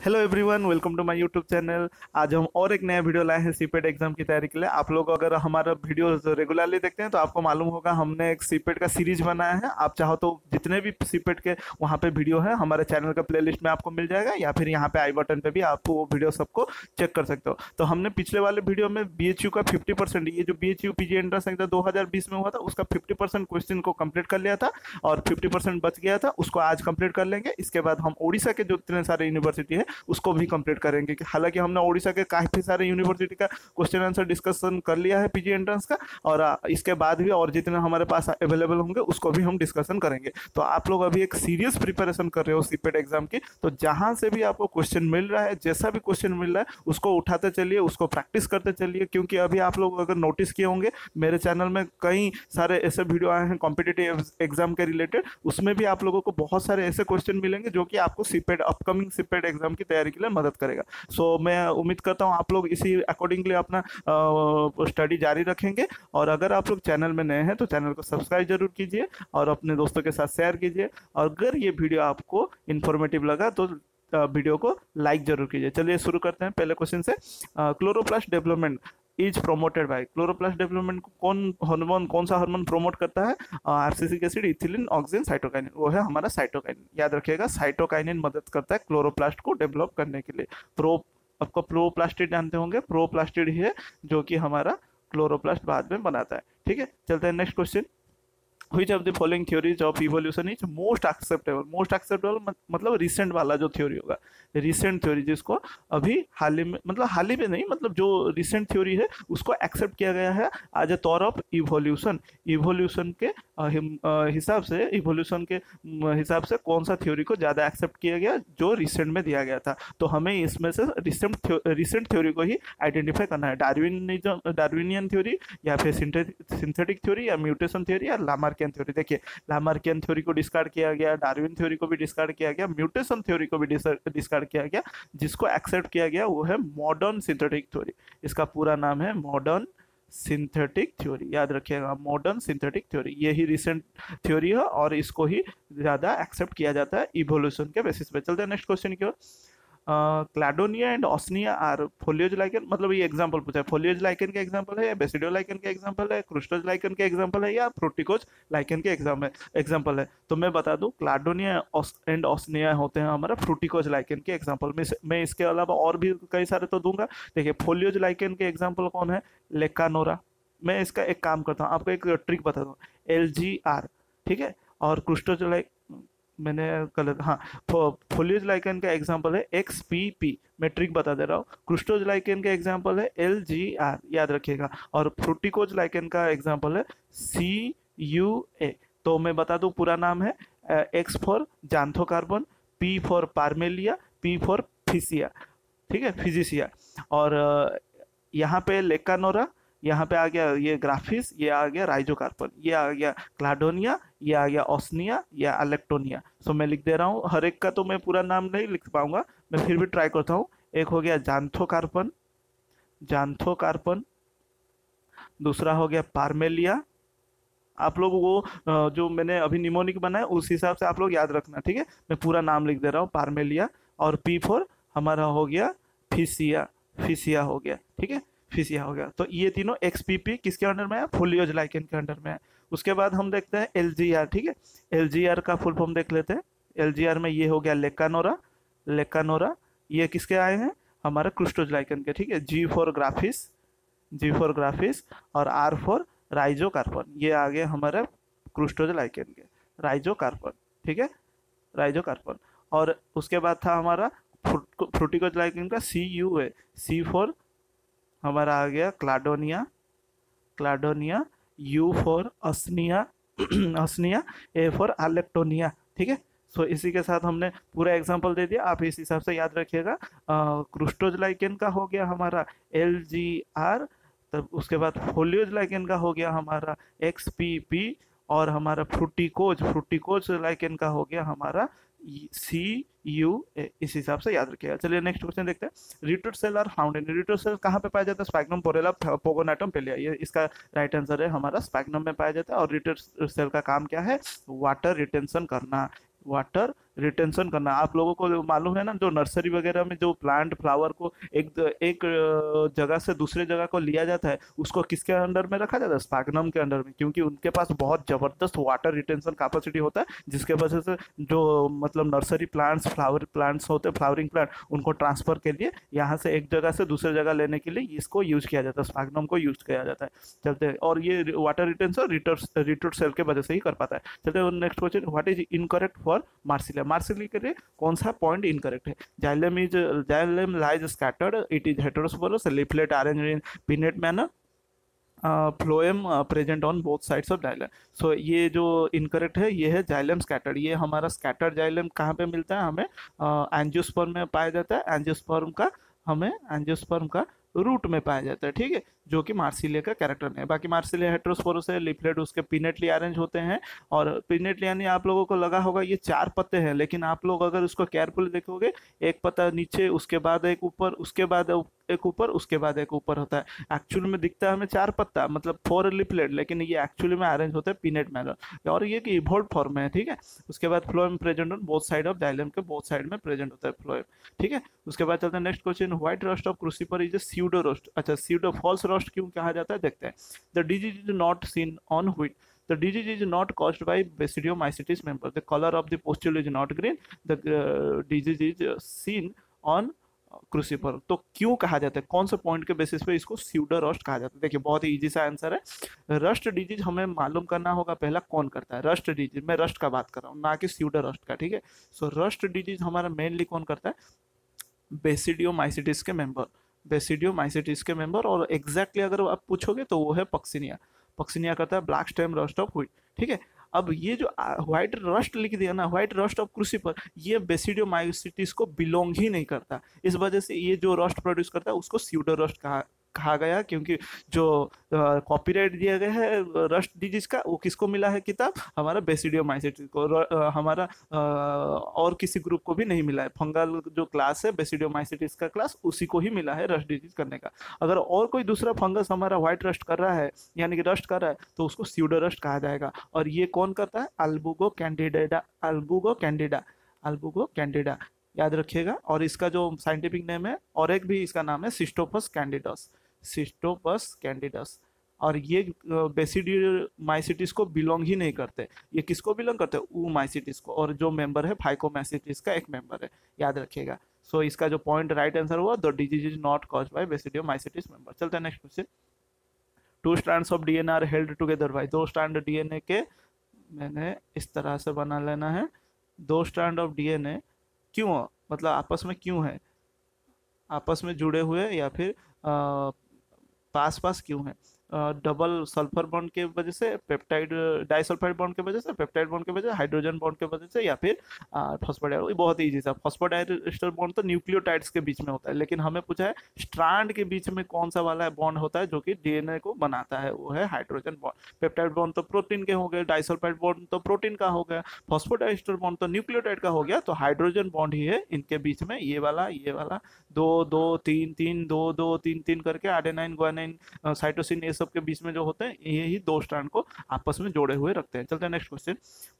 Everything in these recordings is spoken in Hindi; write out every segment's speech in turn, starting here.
Hello everyone, welcome to my YouTube channel. आज हम और एक नया वीडियो लाए हैं सीपेट एग्जाम की तैयारी के लिए। आप लोग अगर हमारा वीडियो रेगुलरली देखते हैं तो आपको मालूम होगा हमने एक सीपेट का सीरीज बनाया है। आप चाहो तो जितने भी सीपेट के वहाँ पे वीडियो है हमारे चैनल का प्लेलिस्ट में आपको मिल जाएगा, या फिर यहाँ पे आई बटन पे भी आप वो वीडियो सबको चेक कर सकते हो। तो हमने पिछले वाले वीडियो में BHU का 50%, ये जो BHU PG एंट्रेंस एग्जाम 2020 में हुआ था उसका 50% क्वेश्चन को कंप्लीट कर लिया था और 50% बच गया था, उसको आज कंप्लीट कर लेंगे। इसके बाद हम ओडिशा के जो इतने सारे यूनिवर्सिटी है उसको भी कंप्लीट करेंगे। हालांकि हमने ओडिशा के काफी सारे यूनिवर्सिटी का क्वेश्चन आंसर डिस्कशन कर लिया है पीजी एंट्रेंस का, और इसके बाद भी और जितने हमारे पास अवेलेबल होंगे उसको भी हम डिस्कशन करेंगे। तो आप लोग अभी एक सीरियस प्रिपरेशन कर रहे हो सीपेट एग्जाम की, तो जहां से भी आपको क्वेश्चन मिल रहा है, जैसा भी क्वेश्चन मिल रहा है उसको उठाते चलिए, उसको प्रैक्टिस करते चलिए। क्योंकि अभी आप लोग अगर नोटिस किए होंगे मेरे चैनल में कई सारे ऐसे वीडियो आए हैं कॉम्पिटिटिव एग्जाम के रिलेटेड, उसमें भी आप लोगों को बहुत सारे ऐसे क्वेश्चन मिलेंगे जो कि आपको सीपेट अपकमिंग सीपेट एग्जाम की तैयारी के लिए मदद करेगा। सो मैं उम्मीद करता हूँ आप लोग इसी अकॉर्डिंगली अपना स्टडी जारी रखेंगे। और अगर आप लोग चैनल में नए हैं तो चैनल को सब्सक्राइब जरूर कीजिए और अपने दोस्तों के साथ शेयर कीजिए। और अगर ये वीडियो आपको इन्फॉर्मेटिव लगा तो वीडियो को लाइक जरूर कीजिए। चलिए शुरू करते हैं पहले क्वेश्चन से। Chloroplast development is promoted by, chloroplast development को कौन सा हार्मोन प्रोमोट करता है? Abscisic acid, ethylene, oxygen, cytokinin. वो है हमारा साइटोकाइनिन। याद रखिएगा साइटोकाइनिन मदद करता है क्लोरोप्लास्ट को डेवलप करने के लिए। आपको प्रोप्लास्टिड जानते होंगे, प्रोप्लास्टिड ही है जो कि हमारा क्लोरोप्लास्ट बाद में बनाता है। ठीक है, चलते हैं next question. which of the following theories of evolution is most acceptable मतलब रिसेंट वाला जो थ्योरी होगा, रिसेंट थ्योरी जिसको अभी हाल ही में, मतलब हाल ही में नहीं, मतलब जो रिसेंट थ्योरी है उसको एक्सेप्ट किया गया है एज ए तौर ऑफ इवोल्यूशन। इवोल्यूशन के हिसाब से, इवोल्यूशन के हिसाब से कौन सा थ्योरी को ज़्यादा एक्सेप्ट किया गया जो रिसेंट में दिया गया था। तो हमें इसमें से रिसेंट थ्योरी को ही आइडेंटिफाई करना है। डार्विनियन थ्योरी, या फिर सिंथेटिक थ्योरी, या म्यूटेशन थ्योरी, या लामार्कियन थ्योरी। देखिए लामार्कियन थ्योरी को डिस्कार्ड किया गया, डार्विन थ्योरी को भी डिस्कार्ड किया गया, म्यूटेशन थ्योरी को भी डिस्कार्ड किया गया। जिसको एक्सेप्ट किया गया वो है मॉडर्न सिंथेटिक थ्योरी। इसका पूरा नाम है मॉडर्न सिंथेटिक थ्योरी। याद रखिएगा मॉडर्न सिंथेटिक थ्योरी, ये ही रिसेंट थ्योरी है और इसको ही ज्यादा एक्सेप्ट किया जाता है इवोल्यूशन के बेसिस पे। चलते हैं नेक्स्ट क्वेश्चन की ओर। क्लाडोनिया एंड ऑस्निया आर फोलियोज लाइकन, मतलब ये एग्जांपल पूछा है, फोलियोज लाइकन के एग्जांपल है, या बेसिडियो लाइकन के एग्जांपल है, क्रुस्टोज लाइकन के एग्जांपल है, या फ्रूटिकोज लाइकन के एग्जांपल है। तो मैं बता दूं क्लाडोनिया एंड ऑस्निया होते हैं हमारा फ्रूटिकोज लाइकन के एग्जांपल में। मैं इसके अलावा और भी कई सारे तो दूंगा। देखिए फोलियोज लाइकन के एग्जाम्पल कौन है? लेकानोरा। मैं इसका एक काम करता हूँ, आपको एक ट्रिक बता दूँ, LGR, ठीक है। और क्रुस्टोज लाइक, मैंने गलत, हाँ, फोलियोज लाइकन का एग्जांपल है XPP। मैं ट्रिक बता दे रहा हूँ, क्रुस्टोज लाइकन का एग्जांपल है LGR, याद रखिएगा। और फ्रूटिकोज लाइकन का एग्जांपल है CUA। तो मैं बता दूं पूरा नाम है X for xanthocarbon, P for Parmelia, P for Physcia, ठीक है, फिजिसिया। और यहाँ पे लेकानोरा, यहाँ पे आ गया ये ग्राफिस, ये आ गया राइजोकार्पन, ये आ गया क्लाडोनिया, ये आ गया ऑस्निया, या अलेक्टोनिया। सो मैं लिख दे रहा हूँ, हर एक का तो मैं पूरा नाम नहीं लिख पाऊंगा, मैं फिर भी ट्राई करता हूँ। एक हो गया जांथोकार्पन, जांथोकार्पन। दूसरा हो गया पार्मेलिया। आप लोग वो जो मैंने अभी निमोनिक बनाया उस हिसाब से आप लोग याद रखना, ठीक है। मैं पूरा नाम लिख दे रहा हूँ, पार्मेलिया। और P फोर हमारा हो गया फिसिया, फिसिया हो गया, ठीक है, फिसिया हो गया। तो ये तीनों XPP किसके अंडर में है? फोलियोज लाइकन के अंडर में है। उसके बाद हम देखते हैं LGR, ठीक है। LGR का फुल फॉर्म देख लेते हैं। LGR में ये हो गया लेकानोरा, लेकानोरा। ये किसके आए हैं? हमारे क्रुस्टोज लाइकन के, ठीक है। G फॉर ग्राफिस, G फॉर ग्राफिस, और R फॉर राइजोकार्बन। ये आ गए हमारे क्रुस्टोज लाइकन के, राइजोकार्बन, ठीक है, राइजोकार्बन। और उसके बाद था हमारा फ्रूटिकोज लाइकन का CUA, C फॉर हमारा आ गया क्लाडोनिया, क्लाडोनिया, U फॉर असनिया, असनिया, A फॉर अलेक्टोनिया, ठीक है। सो इसी के साथ हमने पूरा एग्जांपल दे दिया, आप इस हिसाब से याद रखिएगा। क्रुस्टोज लाइकन का हो गया हमारा LGR, तब उसके बाद फोलियोज लाइकन का हो गया हमारा XPP, और हमारा फ्रूटिकोज, फ्रूटिकोज लाइकन का हो गया हमारा CUA। इस हिसाब से याद रखिएगा। चलिए नेक्स्ट क्वेश्चन देखते हैं। Retort cell are found in, retort cell कहाँ पे पाया जाता है? Sphagnum, Porella, Pogonatum, Pellia. ये इसका राइट आंसर है हमारा स्पैग्नम में पाया जाता है। और रिटोट सेल का काम क्या है? वाटर रिटेंशन करना, वाटर रिटेंशन करना। आप लोगों को मालूम है ना, जो नर्सरी वगैरह में जो प्लांट फ्लावर को एक एक जगह से दूसरे जगह को लिया जाता है, उसको किसके अंडर में रखा जाता है? स्पैगनम के अंडर में, क्योंकि उनके पास बहुत जबरदस्त वाटर रिटेंशन कैपेसिटी होता है, जिसके वजह से जो मतलब नर्सरी प्लांट्स, फ्लावर प्लांट्स होते हैं, फ्लावरिंग प्लांट, उनको ट्रांसफर के लिए यहाँ से एक जगह से दूसरे जगह लेने के लिए इसको यूज किया जाता है, स्पैगनम को यूज किया जाता है। चलते हैं, और ये वाटर रिटेंशन रिटूट सेल के वजह से ही कर पाता है। चलते हैं next question, what is incorrect for Marsilea? Marsilea के लिए कौन सा पॉइंट इनकरेक्ट है? Xylem lies scattered, it is heterosporous, leaflet arranged in pinnate manner, phloem present on both sides of xylem. So ये जो इनकरेक्ट है ये है जाइलम स्कैटर्ड। ये हमारा स्कैटर्ड जाइलम कहाँ पे मिलता है? हमें एंजियोस्पर्म में पाया जाता है। एंजियोस्पर्म का रूट में पाया जाता है, ठीक है, जो कि मार्सिलिया का कैरेक्टर नहीं है। बाकी मार्सिलिया हेटेरोस्पोरस है, लीफलेट उसके पिनेटली अरेंज होते हैं। और पिनेटली यानी आप लोगों को लगा होगा ये 4 पत्ते हैं, लेकिन आप लोग अगर उसको केयरफुली देखोगे, एक पत्ता नीचे, उसके बाद एक ऊपर, उसके बाद एक ऊपर, उसके बाद एक ऊपर होता है। एक्चुअल में दिखता है हमें 4 पत्ता, मतलब 4 लीफलेट, लेकिन ये एक्चुअली में अरेंज होता है पिनेट मैनर, और ये कि इवोल्व फॉर्म में है, ठीक है। उसके बाद phloem present on both side of xylem के बोथ साइड में प्रेजेंट होता है फ्लोएम, ठीक है। उसके बाद चलते हैं next question, white rust of crucifer is a pseudo rust. अच्छा, स्यूडो फॉल्स रस्ट क्यों कहा जाता है, देखते हैं। The disease is not seen on wheat, the disease is not caused by basidiomycetes member, the color of the pustule is not green, the disease is seen on क्रूसिपर। तो क्यों कहा जाता है, कौन से पॉइंट के बेसिस पे इसको स्यूडो रस्ट कहा जाता है? देखिए बहुत ही इजी सा आंसर है। रस्ट डिजीज हमें मालूम करना होगा पहला कौन करता है। रस्ट डिजीज, मैं रस्ट का बात कर रहा हूँ, ना कि स्यूडो रस्ट का, ठीक है। सो रस्ट डिजीज हमारा मेनली कौन करता है? बेसिडियोमाइसिटिस के मेंबर, बेसिडियोमाइसिटिस के मेंबर। और एग्जैक्टली अगर आप पूछोगे तो वो है पक्सिनिया। पक्सिनिया करता है black stem rust of wheat, ठीक है। अब ये जो व्हाइट रस्ट लिख दिया ना, व्हाइट रस्ट ऑफ क्रूसिपर, ये बेसिडियोमाइसिटिस को बिलोंग ही नहीं करता। इस वजह से ये जो रस्ट प्रोड्यूस करता है उसको स्यूडो रस्ट कहा गया, क्योंकि जो कॉपीराइट दिया गया है रस्ट डिजीज का, वो किसको मिला है किताब? हमारा बेसिडियोमाइसिटिस को, हमारा और किसी ग्रुप को भी नहीं मिला है। फंगल जो क्लास है बेसिडियोमाइसिटिस का क्लास, उसी को ही मिला है रस्ट डिजीज करने का। अगर और कोई दूसरा फंगस हमारा व्हाइट रस्ट कर रहा है, यानी कि रस्ट कर रहा है, तो उसको स्यूडो रस्ट कहा जाएगा। और ये कौन करता है? अल्बुगो कैंडिडेटा, अल्बुगो कैंडिडा, अल्बुगो कैंडिडा, याद रखिएगा। और इसका जो साइंटिफिक नेम है, और एक भी इसका नाम है सिस्टोपस कैंडिडस, सिस्टोपस कैंडिडस। और ये बेसिडियोमाइसिटिस को बिलोंग ही नहीं करते। ये किसको बिलोंग करते हैं? ऊमाइसिटिस को। और जो मेंबर है फाइकोमाइसिटिस का एक मेंबर है, याद रखिएगा। सो इसका जो पॉइंट राइट आंसर हुआ, the disease is not caused by basidiomycetes member. चलते हैं next question, 2 strands of DNA are held together by, 2 strand DNA के, मैंने इस तरह से बना लेना है, 2 स्ट्रैंड ऑफ डीएनए क्यों, मतलब आपस में क्यों है, आपस में जुड़े हुए, या फिर पास पास क्यों है? डबल सल्फर बॉन्ड के वजह से, पेप्टाइड डाइसल्फाइड बॉन्ड के वजह से, पेप्टाइड बॉन्ड के वजह से, हाइड्रोजन बॉन्ड के वजह से, या फिर फॉस्फोडाइस्टर। बहुत इजी सा, फॉस्फोडाइस्टर बॉन्ड तो न्यूक्लियोटाइड्स के बीच में होता है, लेकिन हमें पूछा है स्ट्रैंड के बीच में कौन सा वाला बॉन्ड होता है जो कि डीएनए को बनाता है, वो है हाइड्रोजन बॉन्ड। पेप्टाइड बॉन्ड तो प्रोटीन के हो गए, डाइसल्फाइड बॉन्ड तो प्रोटीन का हो गया, फॉस्फोडाइस्टर बॉन्ड तो न्यूक्लियोटाइड का हो गया, तो हाइड्रोजन बॉन्ड ही है इनके बीच में, ये वाला 2 2 3 3 2 2 3 3 करके एडेनाइन, गुआनिन, साइटोसिन, ये सब के बीच में जो होते हैं, यही 2 स्ट्रैंड को आपस में जोड़े हुए रखते हैं। चलते हैं नेक्स्ट क्वेश्चन,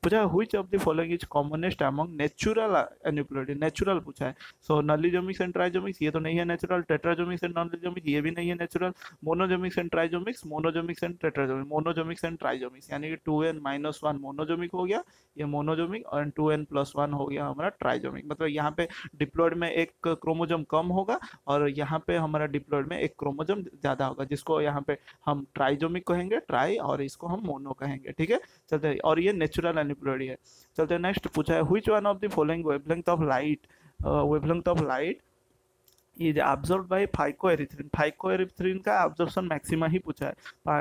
पूछा है which of the following is commonest among natural aneuploidy. Natural पूछा है। सो नलीजोमिक्स एंड ट्राइजोमिक्स, ये तो नहीं है नेचुरल। टेट्राजोमिक्स एंड नॉनलीजोमिक्स, ये भी नहीं है नेचुरल। मोनोजोमिक्स एंड ट्राइजोमिक्स, मोनोजोमिक्स एंड टेट्राजोमिक्स, मोनोजोमिक्स एंड ट्राइजोमिक्स, यानी कि 2n-1 मोनोजोमिक हो गया, ये मोनोजोमिक, और 2n+1 हो गया हमारा ट्राइजोमिक। मतलब यहाँ पे डिप्लॉइड में एक क्रोमोजोम कम होगा, और यहाँ पे हमारा डिप्लॉइड में एक क्रोमोजोम ज्यादा होगा, जिसको यहाँ पे हम ट्राइजोमिक कहेंगे, ट्राई, और इसको हम मोनो कहेंगे, ठीक है। चलते हैं, और ये नेचुरल एन्यूप्लोइडी है। चलते हैं नेक्स्ट, पूछा है which one of the following wavelength of light is observed by phycoerythrin. Phycoerythrin का ऑब्जर्वेशन मैक्सिमा ही पूछा है,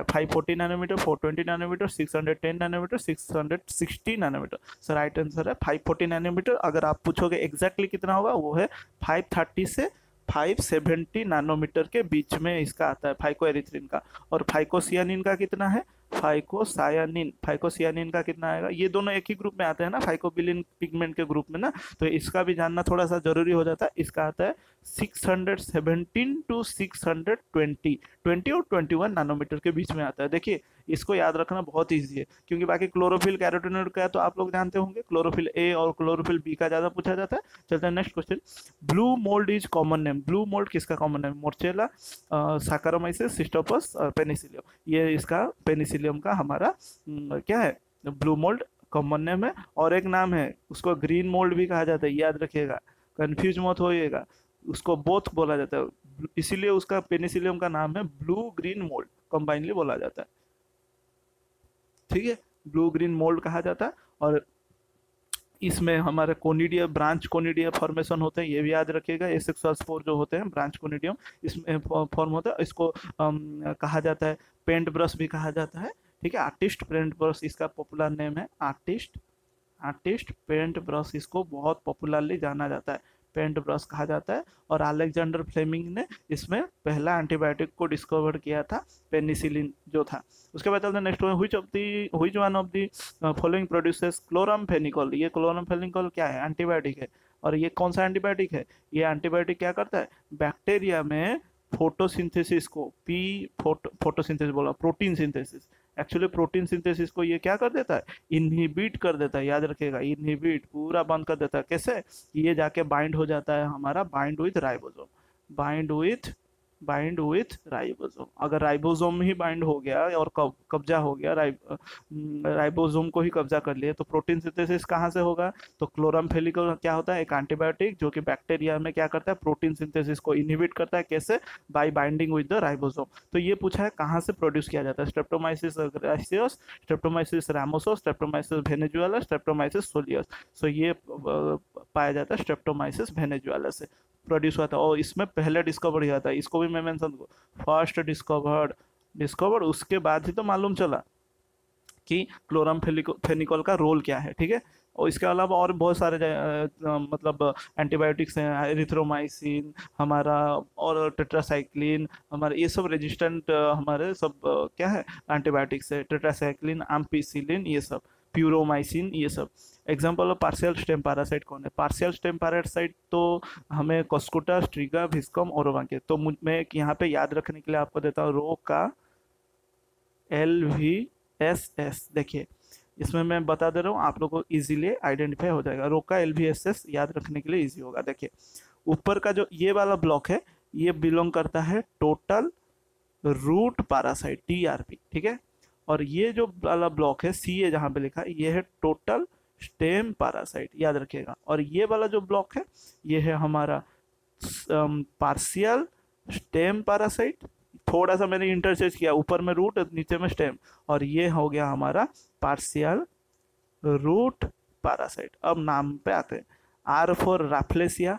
540 nanometer, 420 nanometer, 610 nanometer, 660 nanometer. Sir right answer है 540 नैनोमीटर। अगर आप पूछोगे एग्जैक्टली कितना होगा, वो है 530 से 570 नैनोमीटर के बीच में इसका आता है फाइकोएरिथ्रिन का। और फाइकोसियानिन का कितना है? फाइकोसियानिन का कितना आएगा? ये दोनों एक ही ग्रुप में आते हैं ना, फाइकोबिलिन पिगमेंट के ग्रुप में ना, तो इसका भी जानना थोड़ा सा जरूरी हो जाता है। इसका आता है 617 to 620, 20 और 21 नैनोमीटर के बीच में आता है। देखिए इसको याद रखना बहुत ईजी है, क्योंकि बाकी क्लोरोफिल कैरोटीनॉइड का तो आप लोग जानते होंगे, क्लोरोफिल ए और क्लोरोफिल बी का ज़्यादा पूछा जाता है। चलते हैं next question. Blue mould is common name. Blue mould किसका कॉमन नेम? मोर्चेला, साकारोमाइसिस, सिस्टोपस और पेनिसिलियम। ये इसका पेनिसिलियम का हमारा क्या है, ब्लू मोल्ड कॉमन नेम है। और एक नाम है उसको ग्रीन मोल्ड भी कहा जाता है, याद रखिएगा, कंफ्यूज मत होइएगा, उसको बोथ बोला जाता है, इसीलिए उसका पेनिसिलियम का नाम है ब्लू ग्रीन मोल्ड, कंबाइनली बोला जाता है, ठीक है, ब्लू ग्रीन मोल्ड कहा जाता है। और इसमें हमारे कोनिडिया, ब्रांच कोनिडिया फॉर्मेशन होते हैं, ये भी याद रखिएगा, एसेक्सुअल जो होते हैं ब्रांच कोनिडियम इसमें फॉर्म होता है। इसको कहा जाता है पेंट ब्रश भी कहा जाता है, ठीक है, आर्टिस्ट पेंट ब्रश इसका पॉपुलर नेम है, आर्टिस्ट पेंट ब्रश इसको बहुत पॉपुलरली जाना जाता है, पेंट ब्रश कहा जाता है। और अलेक्जेंडर फ्लेमिंग ने इसमें पहला एंटीबायोटिक को डिस्कवर किया था, पेनिसिलिन जो था। उसके बाद चलते हैं next one, which one of the following produces chloramphenicol. ये क्लोरामफेनिकोल क्या है? एंटीबायोटिक है। और ये कौन सा एंटीबायोटिक है? ये एंटीबायोटिक क्या करता है? बैक्टीरिया में फोटोसिंथेसिस को, फोटोसिंथेसिस बोला, protein synthesis, actually protein synthesis को ये क्या कर देता है? इनहिबिट कर देता है, याद रखिएगा, इनहिबिट पूरा बंद कर देता है। कैसे? ये जाके बाइंड हो जाता है हमारा, bind with ribosome, bind with ribosome. अगर राइबोसोम ही बाइंड हो गया और कब्जा हो गया, राइबोसोम को ही कब्जा कर लिया, तो प्रोटीन सिंथेसिस कहाँ से होगा? तो क्लोरामफेनिकोल क्या होता है? एक एंटीबायोटिक जो कि बैक्टीरिया में क्या करता है? प्रोटीन सिंथेसिस को इनहिबिट करता है। कैसे? Bye binding with the ribosome. तो ये पूछा है कहाँ से प्रोड्यूस किया जाता है? Streptomyces griseus, Streptomyces ramosus, Streptomyces venezuelae, Streptomyces solios. So ये पाया जाता है स्ट्रेप्टोमाइसिस वेनेजुएला से प्रोड्यूस हुआ था। और इसमें पहले डिस्कवर किया था, इसको भी मैं मेंशन करूँ, फर्स्ट डिस्कवर्ड उसके बाद ही तो मालूम चला कि क्लोरामफेनिकोल का रोल क्या है, ठीक है। और इसके अलावा और बहुत सारे मतलब एंटीबायोटिक्स हैं, एरिथ्रोमाइसिन हमारा, और टेट्रासाइक्लिन हमारे, ये सब रेजिस्टेंट हमारे सब क्या है, एंटीबायोटिक्स है। टेट्रासाइक्लिन, एम्पिसिलिन, ये सब, प्यूरोमाइसिन, ये सब। Example of partial stem parasite कौन है? पार्शियल स्टेम पैरासाइट तो हमें कॉस्कुटा, स्ट्रिगा, विस्कम, ओरोवांके। तो मैं यहाँ पे याद रखने के लिए आपको देता हूँ रो का LVSS। देखिए इसमें मैं बता दे रहा हूँ, आप लोगों को इजीली आइडेंटिफाई हो जाएगा। रो का LVSS याद रखने के लिए इजी होगा। देखिए ऊपर का जो ये वाला ब्लॉक है, ये बिलोंग करता है टोटल रूट पैरासाइट, TRP, ठीक है। और ये जो वाला ब्लॉक है CA जहाँ पे लिखा है, ये है टोटल स्टेम पैरासाइट, याद रखिएगा। और ये वाला जो ब्लॉक है, ये है हमारा पार्शियल स्टेम पैरासाइट। थोड़ा सा मैंने इंटरचेंज किया, ऊपर में रूट नीचे में स्टेम, और ये हो गया हमारा पार्शियल रूट पैरासाइट। अब नाम पे आते हैं। R for Rafflesia,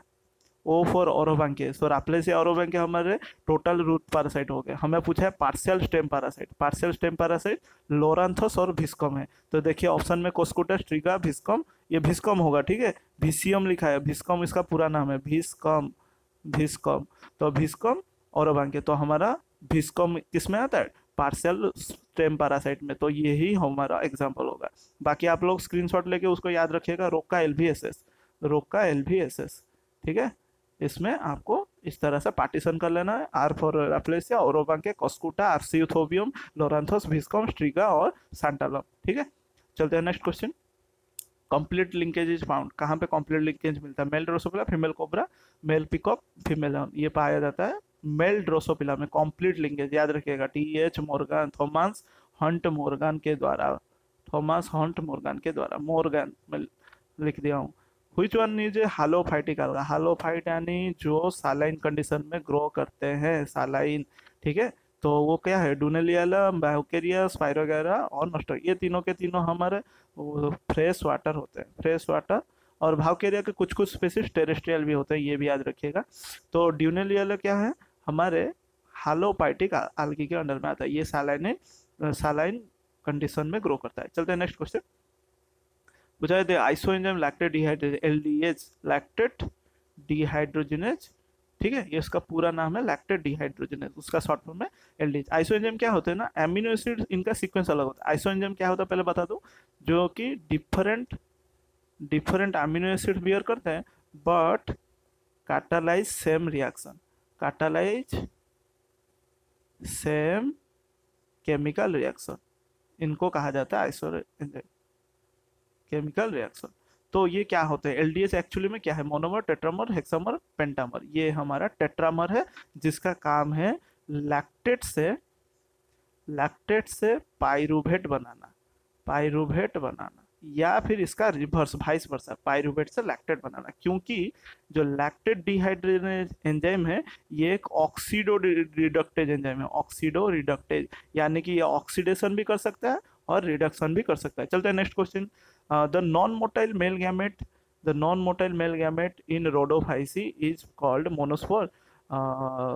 O for Orobanche. So Rafflesia, Orobanche हमारे टोटल रूट पैरासाइट हो गए। हमें पूछा है partial stem parasite. Partial stem parasite Loranthus और भिस्कम है। तो देखिए ऑप्शन में कोस्कुटा, स्ट्रिगा, भिस्कम, ये भिस्कम होगा, ठीक है, भिसियम लिखा है, भिस्कम इसका पूरा नाम है, भिस्कम। तो भिस्कम, ओरोवांके, तो हमारा भिस्कम किसमें आता है? पार्शियल स्टेम पैरासाइट में। तो यही हमारा एग्जाम्पल होगा। बाकी आप लोग स्क्रीनशॉट लेके उसको याद रखिएगा, रोका LVSS, ठीक है। इसमें आपको इस तरह से पार्टीशन कर लेना है। R for Rafflesia, Orobanche, Cuscuta, Arceuthobium, Loranthus, Viscum, Striga और सांटालम, ठीक है। चलते हैं next question. Complete linkage is found. कहाँ पे कंप्लीट लिंकेज मिलता है? Male Drosophila, female cobra, male peacock, female horn, ये पाया जाता है मेल ड्रोसोफिला में। कंप्लीट लिंकेज याद रखिएगा, TH Morgan, Thomas Hunt Morgan के द्वारा, मोर्गन मैं लिख दिया हूँ। व्हिच वन इज हालोफाइटिक अलगा। हालोफाइट यानी जो सालाइन कंडीशन में ग्रो करते हैं, सालाइन, ठीक है। तो वो क्या है? डुनेलियलम, बायोकेरिया, स्पाइरोगैरा और नोस्टर। ये तीनों के तीनों हमारे फ्रेश वाटर होते हैं, फ्रेश वाटर। और भावकेरिया के कुछ कुछ स्पीसीज टेरेस्ट्रियल भी होते हैं, ये भी याद रखिएगा। तो ड्यूनेलियला क्या है? हमारे हालोफाइटिक आल्गी के अंडर में आता है। ये सालाइन कंडीशन में ग्रो करता है। चलते हैं नेक्स्ट क्वेश्चन। पूछा है isoenzyme lactate dehydrogenase, LDH, lactate dehydrogenase, ठीक है। ये इसका पूरा नाम है लैक्टेट डिहाइड्रोजनेज, उसका शॉर्ट फॉर्म है LDH। आइसोएंजाइम क्या होते हैं ना, एमिनो एसिड, इनका सीक्वेंस अलग होता है। आइसोएंजाइम क्या होता है पहले बता दूं, जो कि डिफरेंट अमीनो एसिड बियर करते हैं, but catalyze same reaction, catalyze same chemical reaction, इनको कहा जाता है आइसो एंजाइम, केमिकल रिएक्शन। तो ये क्या होते हैं, एलडीएस एक्चुअली में क्या है, मोनोमर, टेट्रामर, हेक्सामर, पेंटामर। ये हमारा टेट्रामर है जिसका काम है लैक्टेट से, लैक्टेट से पाइरूवेट बनाना, पाइरूवेट बनाना, या फिर इसका रिवर्स वाइस वर्सा, पाइरूवेट से लैक्टेट बनाना। क्योंकि जो लैक्टेट डिहाइड्रोजनेज एंजाइम है ये एक ऑक्सीडो रिडक्टेज एंजाइम है, ऑक्सीडो रिडक्टेज, यानी कि ये ऑक्सीडेशन भी कर सकता है और रिडक्शन भी कर सकता है। चलते हैं next question. The non motile male gamete, the non motile male gamete in Rhodophyceae is called monospore,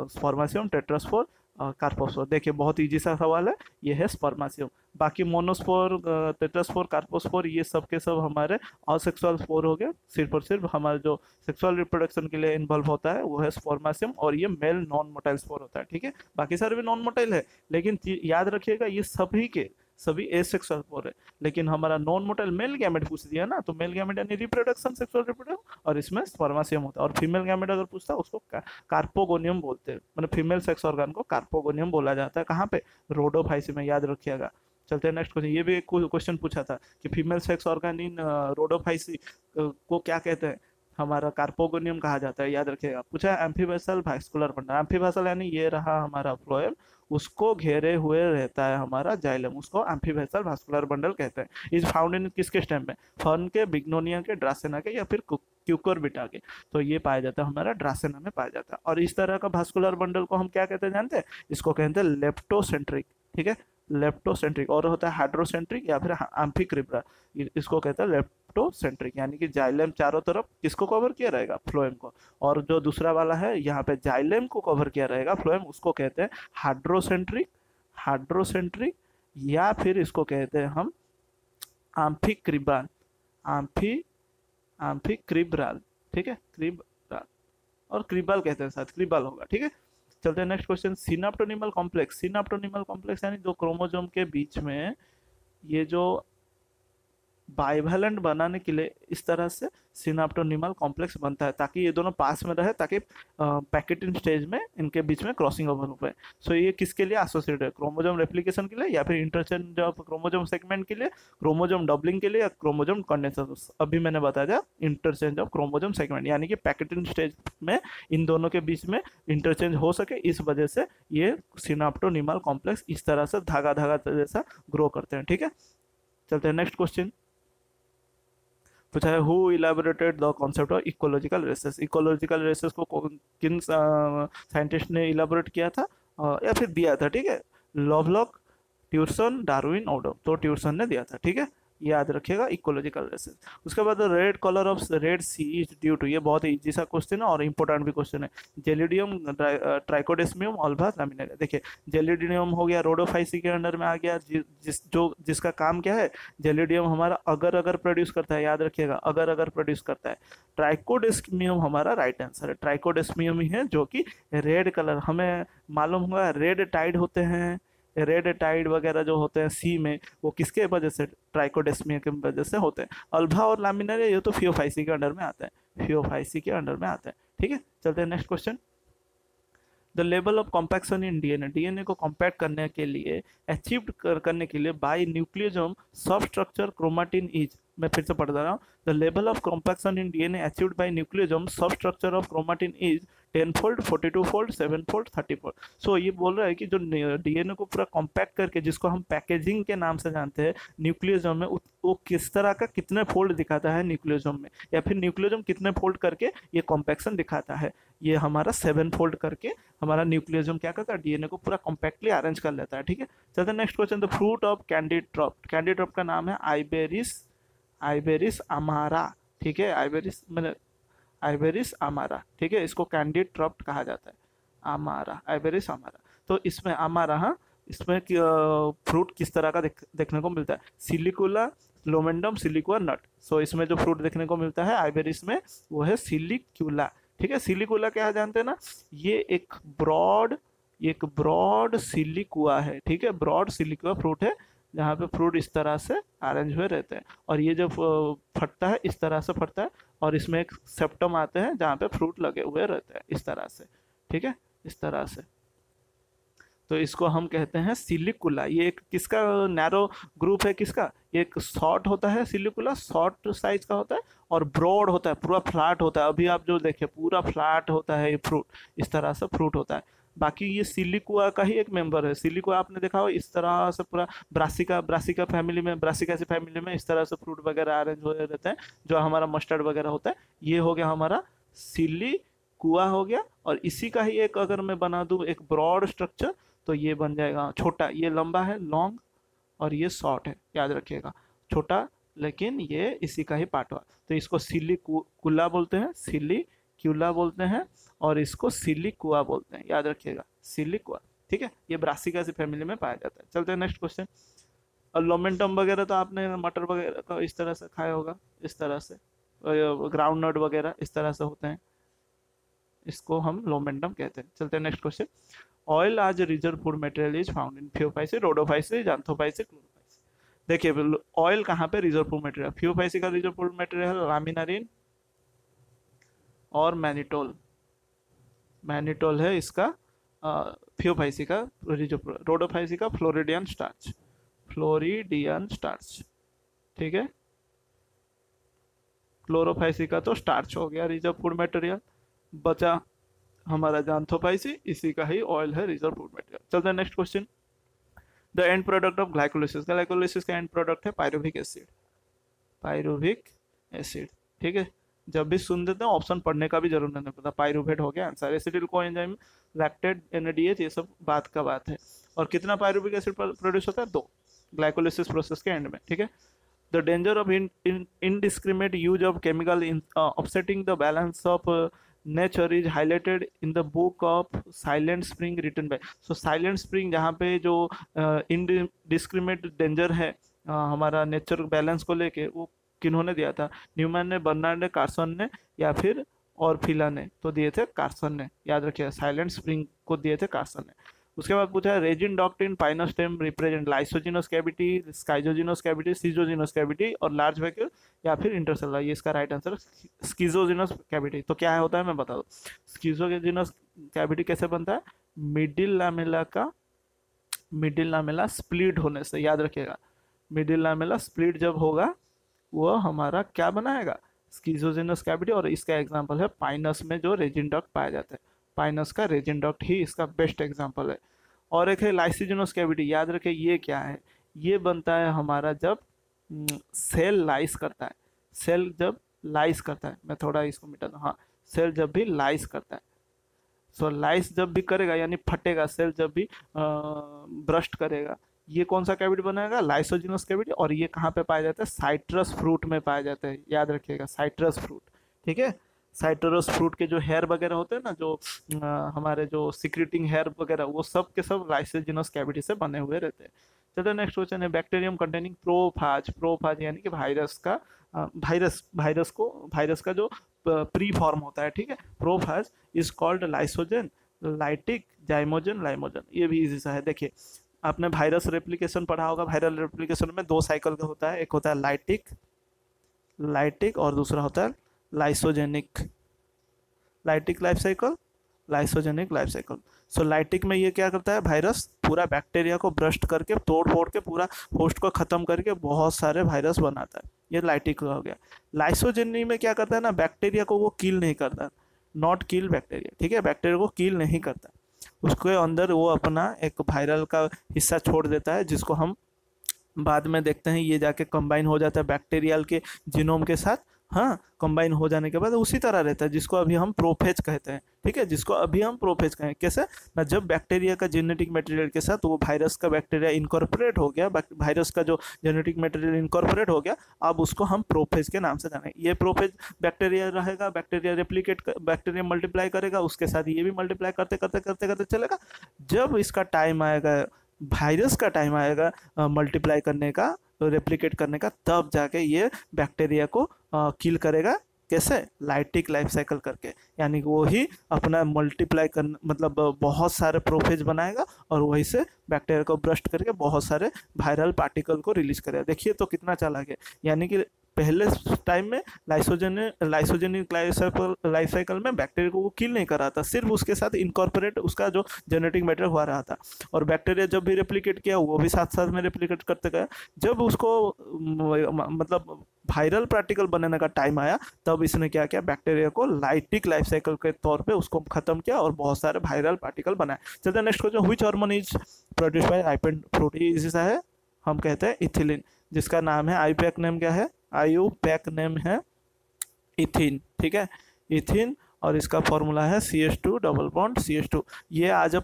spermatium, tetraspore, carpospore. देखिए बहुत इजी सा सवाल है, ये है स्पर्मासियम। बाकी मोनोस्पोर, टेट्रास्पोर, कार्पोस्पोर ये सब के सब हमारे असेक्सुअल स्पोर हो गए। सिर्फ और सिर्फ हमारा जो सेक्सुअल रिप्रोडक्शन के लिए इन्वॉल्व होता है वो है स्पर्मासियम, और ये मेल नॉन मोटाइल स्पोर होता है। ठीक है, बाकी सारे भी नॉन मोटाइल है, लेकिन याद रखिएगा ये सभी के सभी एसेक्सुअल स्पोर है। लेकिन हमारा नॉन मोटाइल मेल गैमेट पूछ दिया ना, तो मेल गैमेट यानी रिप्रोडक्शन, सेक्सुअल रिप्रोडक्शन, और इसमें स्पर्मासियम होता है। और फीमेल गैमेट अगर पूछता है उसको कार्पोगोनियम बोलते हैं, मतलब फीमेल सेक्स ऑर्गन को कार्पोगोनियम बोला जाता है। कहाँ पे, रोडोफाइसी में, याद रखिएगा। चलते हैं नेक्स्ट क्वेश्चन। ये भी एक क्वेश्चन पूछा था कि female sex organ in Rhodophyceae को क्या कहते हैं, हमारा कार्पोगोनियम कहा जाता है, याद रखिएगा। पूछा है एम्फीबेसल वास्कुलर बंडल, एम्फीबेसल यानी ये रहा हमारा फ्लोएम, उसको घेरे हुए रहता है हमारा जाइलम, उसको एम्फीबेसल वास्कुलर बंडल कहते हैं। इज फाउंड इन किसके स्टेम में, फर्न के, बिग्नोनिया के, ड्रासेना के, या फिर क्यूकरबिटा के। तो ये पाया जाता है हमारा ड्रासेना में पाया जाता है। और इस तरह का वास्कुलर बंडल को हम क्या कहते हैं जानते हैं, इसको कहते हैं लेप्टोसेंट्रिक। ठीक है, लेप्टोसेंट्रिक। और होता है हाइड्रोसेंट्रिक या फिर एम्फीक्रिब्रा, इसको कहते हैं लेप्टोसेंट्रिक, यानी कि जाइलम चारों तरफ किसको कवर किया रहेगा, फ्लोएम को। और जो दूसरा वाला है यहाँ पे जाइलम को कवर किया रहेगा फ्लोएम, उसको कहते हैं हाइड्रोसेंट्रिक, हाइड्रोसेंट्रिक, या फिर इसको कहते हैं हम एम्फीक्रिब्राल, एम्फी एम्फीक्रिब्राल। ठीक है, क्रिब्राल और क्रिबाल कहते हैं, शायद क्रिबाल होगा। ठीक है, चलते हैं नेक्स्ट क्वेश्चन। सिनाप्टोनिमल कॉम्प्लेक्स, सिनाप्टोनिमल कॉम्प्लेक्स यानी दो क्रोमोसोम के बीच में ये जो बाइवेलेंट बनाने के लिए इस तरह से सिनाप्टोनिमल कॉम्प्लेक्स बनता है, ताकि ये दोनों पास में रहे, ताकि पैकेटिंग स्टेज में इनके बीच में क्रॉसिंग ओवर हो पाए। सो ये किसके लिए एसोसिएटेड है, क्रोमोसोम रेप्लिकेशन के लिए, या फिर इंटरचेंज ऑफ क्रोमोसोम सेगमेंट के लिए, क्रोमोसोम डबलिंग के लिए, या क्रोमोसोम कंडेंसेशन। अभी मैंने बताया इंटरचेंज ऑफ क्रोमोसोम सेगमेंट, यानी कि पैकेटिंग स्टेज में इन दोनों के बीच में इंटरचेंज हो सके, इस वजह से ये सिनाप्टोनिमल कॉम्प्लेक्स इस तरह से धागा धागा जैसा ग्रो करते हैं। ठीक है, चलते हैं नेक्स्ट क्वेश्चन। पूछा है who elaborated the concept of ecological races, ecological races को किन साइंटिस्ट ने इलेबोरेट किया था या फिर दिया था। ठीक है, लवलॉक, ट्यूरसन, डार्विन, ओडम। तो ट्यूरसन ने दिया था। ठीक है, याद रखिएगा इकोलॉजिकल रेसेस। उसके बाद red colour of red sea is due to, ये बहुत इजी सा क्वेश्चन है और इंपॉर्टेंट भी क्वेश्चन है। Gelidium, Trichodesmium, Ulva, Laminaria. देखिए जेलिडियम हो गया रोडोफाइसी के अंडर में आ गया, जिसका काम क्या है, जेलिडियम हमारा अगर अगर प्रोड्यूस करता है, याद रखिएगा अगर अगर प्रोड्यूस करता है। ट्राइकोडेस्मियम हमारा राइट आंसर है, ट्राइकोडेस्मियम ही है जो कि रेड कलर, हमें मालूम होगा रेड टाइड होते हैं, रेड टाइड वगैरह जो होते हैं सी में, वो किसके वजह से, ट्राइकोडेस्मिया की वजह से होते हैं। अल्फा और लैमिनेरिया ये तो फियोफाइसी के अंडर में आता है, फियोफाइसी के अंडर में आता है। ठीक है, चलते हैं next question. The level of compaction in DNA, DNA को कॉम्पैक्ट करने के लिए, अचीव करने के लिए by nucleosome substructure chromatin is, मैं फिर से पढ़ रहा हूँ। The level of compaction in DNA achieved by nucleosome substructure of chromatin is 10 fold, 42 fold, 7 fold, 30 fold. So ये बोल रहा है कि जो डीएनए को पूरा कॉम्पैक्ट करके, जिसको हम पैकेजिंग के नाम से जानते हैं, न्यूक्लियोसोम में वो किस तरह का कितने फोल्ड दिखाता है न्यूक्लियोसोम में, या फिर न्यूक्लियोसोम कितने फोल्ड करके ये कॉम्पैक्शन दिखाता है। ये हमारा 7 फोल्ड करके हमारा न्यूक्लियोसोम क्या करता है, डीएनए को पूरा कॉम्पैक्टली अरेंज कर लेता है। ठीक है, चलते हैं next question. The fruit of candy drop, candy drop का नाम है आइबेरिस, आइबेरिस अमारा। ठीक है, आइबेरिस मैंने आइबेरिस अमारा। ठीक है, इसको कैंडिड ड्रॉप कहा जाता है, अमारा, आइबेरिस अमारा। तो इसमें अमारा, हाँ, इसमें फ्रूट किस तरह का देखने को मिलता है, सिलिकुला, लोमेंडम, सिलिकुआ, नट। सो इसमें जो फ्रूट देखने को मिलता है आइबेरिस में वो है सिलिक्यूला। ठीक है, सिलिकुला क्या जानते हैं ना, ये एक ब्रॉड सिलिकुआ है। ठीक है, ब्रॉड सिलिकुआ फ्रूट है जहाँ पे फ्रूट इस तरह से अरेंज हुए रहते हैं, और ये जब फटता है इस तरह से फटता है, और इसमें एक सेप्टम आते हैं जहाँ पे फ्रूट लगे हुए रहते हैं इस तरह से। ठीक है, इस तरह से। तो इसको हम कहते हैं सिलिकुला। ये एक किसका नैरो ग्रुप है, किसका, एक शॉर्ट होता है सिलिकुला, शॉर्ट साइज का होता है, और ब्रॉड होता है, पूरा फ्लैट होता है। अभी आप जो देखिए पूरा फ्लैट होता है ये फ्रूट, इस तरह से फ्रूट होता है। बाकी ये सिलिकुआ का ही एक मेंबर है। सिलिकुआ आपने देखा हो इस तरह से पूरा ब्रासिका ब्रासिका फैमिली में, ब्रासिकासी फैमिली में इस तरह से फ्रूट वगैरह अरेंज हो रहते हैं, जो हमारा मस्टर्ड वगैरह होता है। ये हो गया हमारा सिलिकुआ हो गया। और इसी का ही एक अगर मैं बना दूं एक ब्रॉड स्ट्रक्चर, तो ये बन जाएगा छोटा, ये लंबा है लॉन्ग, और ये शॉर्ट है, याद रखिएगा, छोटा लेकिन ये इसी का ही पार्ट हुआ। तो इसको सिलिकुला बोलते हैं, सिलिक्यूला बोलते हैं, और इसको सिलिकुआ बोलते हैं, याद रखिएगा, सिलिकुआ। ठीक है, ये ब्रासिकासी फैमिली में पाया जाता है। चलते हैं नेक्स्ट क्वेश्चन। और लोमेंटम वगैरह तो आपने मटर वगैरह का इस तरह से खाया होगा, इस तरह से ग्राउंड नट वगैरह इस तरह से होते हैं, इसको हम लोमेंटम कहते हैं। चलते हैं next question. Oil as reserve food material is found in Phaeophyceae, Rhodophyceae, Xanthophyceae, Chlorophyceae. देखिए ऑयल कहाँ पे रिजर्व फूड मटेरियल, फियोफाइसी का रिजर्व फूड मटेरियल है लामिनारिन और मैनिटोल। मैनिटोल है इसका फियोफाइसी का रिजर्व, रोडोफाइसी का फ्लोरिडियन स्टार्च, फ्लोरिडियन स्टार्च। ठीक है, क्लोरोफाइसी का तो स्टार्च हो गया रिजर्व फूड मटेरियल। बचा हमारा जांथोफाइसी, इसी का ही ऑयल है रिजर्व फूड मटेरियल। चलते हैं next question. The end product of glycolysis, glycolysis का एंड प्रोडक्ट है पायरुविक एसिड, पायरुविक एसिड। ठीक है, जब भी सुन देते हैं ऑप्शन पढ़ने का भी जरूर नहीं पड़ता। पायरुवेट हो गया answer, acetyl coenzyme, lactate, NADH, ये सब बात का बात है। और कितना पायरुविक एसिड प्रोड्यूस होता है, 2 ग्लाइकोलिसिस प्रोसेस के एंड में। ठीक है, the danger of indiscriminate use of chemical in upsetting the balance of nature is highlighted in the book of silent spring written by. So silent spring जहाँ पे जो इनडिस्क्रिमिनेट डेंजर है हमारा नेचर बैलेंस को लेके, वो किन्होंने दिया था, न्यूमैन ने, बर्नार्ड ने, कार्सन ने, या फिर और फिला ने, तो दिए थे कार्सन ने, याद रखिए, साइलेंट स्प्रिंग को दिए थे कार्सन ने। उसके बाद पूछा है resin duct in pine stem represent lysigenous cavity, schizogenous cavity, schizogenous cavity और लार्ज वैक्यूल या फिर इंटरसेलुलर। ये इसका राइट आंसर है स्कीजोजिनस कैविटी। तो क्या होता है मैं बता दूं, स्कीजोजिनस कैविटी कैसे बनता है, मिडिल लामेला स्प्लिट होने से, याद रखिएगा, मिडिल लामेला स्प्लिट जब होगा वो हमारा क्या बनाएगा, स्कीजोजिनस कैविटी। और इसका एग्जांपल है पाइनस में जो रेजिन डक्ट पाया जाता है, पाइनस का रेजिन डक्ट ही इसका बेस्ट एग्जांपल है। और एक है लाइसिजिनस कैविटी, याद रखें ये क्या है, ये बनता है हमारा जब सेल लाइस करता है, सेल जब लाइस करता है, मैं थोड़ा इसको मिटा दूँ, हाँ, सेल जब भी लाइस करता है, सो लाइस जब भी करेगा यानी फटेगा, सेल जब भी ब्रस्ट करेगा, ये कौन सा कैविटी बनाएगा, लाइसोजिनस कैविटी। और ये कहाँ पे पाया जाता है, साइट्रस फ्रूट में पाया जाता है, याद रखिएगा, साइट्रस फ्रूट। ठीक है, साइट्रस फ्रूट के जो हेयर वगैरह होते हैं ना, जो हमारे जो सिक्रेटिंग हेयर वगैरह, वो सब के सब लाइसोजिनस कैविटी से बने हुए रहते हैं। चलो नेक्स्ट क्वेश्चन है बैक्टीरियम कंटेनिंग प्रोफाज, प्रोफाज यानी कि वायरस का वायरस का जो प्री फॉर्म होता है। ठीक है, प्रोफाज इज कॉल्ड लाइसोजन, लाइटिक, जाइमोजन, लाइमोजन। ये भी इजी सा है। देखिए आपने वायरस रेप्लिकेशन पढ़ा होगा, वायरल रेप्लिकेशन में 2 साइकिल का होता है, एक होता है लाइटिक और दूसरा होता है lysogenic, lytic life cycle, lysogenic life cycle. So lytic में ये क्या करता है, वायरस पूरा बैक्टीरिया को ब्रस्ट करके तोड़ फोड़ के पूरा होस्ट को खत्म करके बहुत सारे वायरस बनाता है, ये लाइटिक हो गया। लाइसोजेनिक में क्या करता है ना, बैक्टीरिया को वो किल नहीं करता, नॉट किल बैक्टीरिया। ठीक है, बैक्टीरिया को किल नहीं करता, उसके अंदर वो अपना एक वायरल का हिस्सा छोड़ देता है, जिसको हम बाद में देखते हैं ये जाके कंबाइन हो जाता है बैक्टीरियल के जीनोम के साथ। हाँ, कंबाइन हो जाने के बाद उसी तरह रहता है, जिसको अभी हम प्रोफेज कहते हैं। ठीक है, जिसको अभी हम प्रोफेज कहें, कैसे ना, जब बैक्टीरिया का जेनेटिक मटेरियल के साथ वो वायरस का बैक्टीरिया इनकॉर्पोरेट हो गया, वायरस का जो जेनेटिक मटेरियल इनकॉर्पोरेट हो गया, अब उसको हम प्रोफेज के नाम से जाने। ये प्रोफेज बैक्टीरिया रहेगा, बैक्टीरिया मल्टीप्लाई करेगा, उसके साथ ये भी मल्टीप्लाई करते करते करते करते चलेगा। जब इसका टाइम आएगा, वायरस का टाइम आएगा मल्टीप्लाई करने का, रेप्लिकेट करने का, तब जाके ये बैक्टीरिया को किल करेगा। कैसे, लाइटिक लाइफ साइकिल करके, यानी कि वो ही अपना मल्टीप्लाई कर, मतलब बहुत सारे प्रोफेज बनाएगा और वही से बैक्टीरिया को ब्रस्ट करके बहुत सारे वायरल पार्टिकल को रिलीज करेगा। देखिए तो कितना चालाक है, यानी कि पहले टाइम में लाइसोजेनिक लाइफ साइकिल में बैक्टीरिया को वो किल नहीं कर रहा था, सिर्फ उसके साथ इनकॉर्पोरेट उसका जो जेनेटिक मैटर हुआ रहा था। और बैक्टीरिया जब भी रेप्लिकेट किया वो भी साथ साथ में रेप्लिकेट करते गया। जब उसको मतलब वायरल पार्टिकल बनाने का टाइम आया, तब इसने क्या किया, बैक्टीरिया को लाइटिक लाइफ साइकिल के तौर पे उसको खत्म किया और बहुत सारे वायरल पार्टिकल बनाए। चलते next question, which hormone is produce by ripened fruit? इसी है, हम कहते हैं इथिलीन, जिसका नाम है आईयूपैक नेम क्या है, आईयूपैक नेम है इथिन, ठीक है, इथिन। और इसका फॉर्मूला है CH2 डबल बॉन्ड CH2। ये आज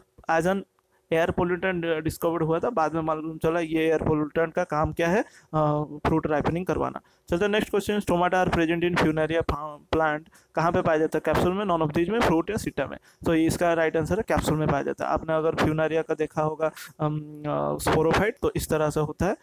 एन एयर पोल्यूटेंट डिस्कवर्ड हुआ था, बाद में मालूम चला ये एयर पोल्यूटेंट का काम क्या है, फ्रूट राइपनिंग करवाना। चलते next question, stomata are present in Funaria plant, कहाँ पे पाया जाता है, कैप्सूल में, नॉन ऑफ दीज में, फ्रूट या सीटा में। तो इसका राइट आंसर है कैप्सूल में पाया जाता है। आपने अगर फ्यूनेरिया का देखा होगा स्पोरोफाइट, तो इस तरह से होता है,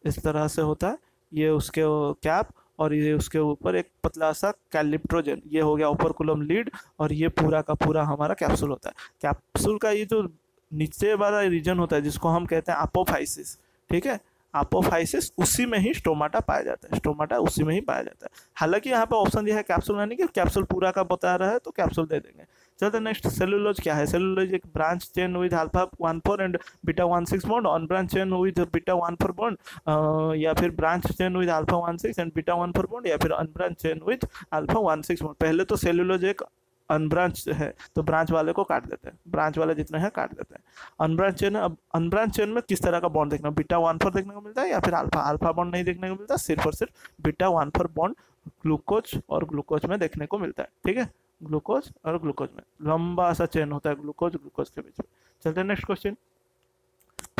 इस तरह से होता है, ये उसके कैप और ये उसके ऊपर एक पतला सा कैलिप्ट्रोजन, ये हो गया ओपर्कुलम लीड, और ये पूरा का पूरा हमारा कैप्सूल होता है। कैप्सूल का ये जो नीचे वाला रीजन होता है जिसको हम कहते हैं अपोफाइसिस, ठीक है, अपोफाइसिस, उसी में ही स्टोमाटा पाया जाता है, स्टोमाटा उसी में ही पाया जाता है। हालांकि यहाँ पे ऑप्शन दिया है कैप्सूल, यानी कि कैप्सूल पूरा का बता रहा है तो कैप्सूल दे देंगे। चलते नेक्स्ट, सेलुलोज क्या है? सेलुलोज एक branch chain with alpha 14 and beta 16 bond, on branch chain with beta 14 bond, या फिर branch chain with alpha 16 and beta 14 bond, या फिर unbranch chain with alpha 16 bond. पहले तो सेलुलोज एक अनब्रांच है तो ब्रांच वाले को काट देते हैं, ब्रांच वाले जितने हैं काट देते हैं। अनब्रांच चेन, अब अनब्रांच चेन में किस तरह का बॉन्ड देखना, बीटा 14 देखने को मिलता है या फिर अल्फा बॉन्ड नहीं देखने को मिलता, सिर्फ और सिर्फ बीटा 14 बॉन्ड ग्लूकोज और ग्लूकोज में देखने को मिलता है, ठीक है, ग्लूकोज और ग्लूकोज में लंबा सा चेन होता है ग्लूकोज के बीच में। चलते हैं next question,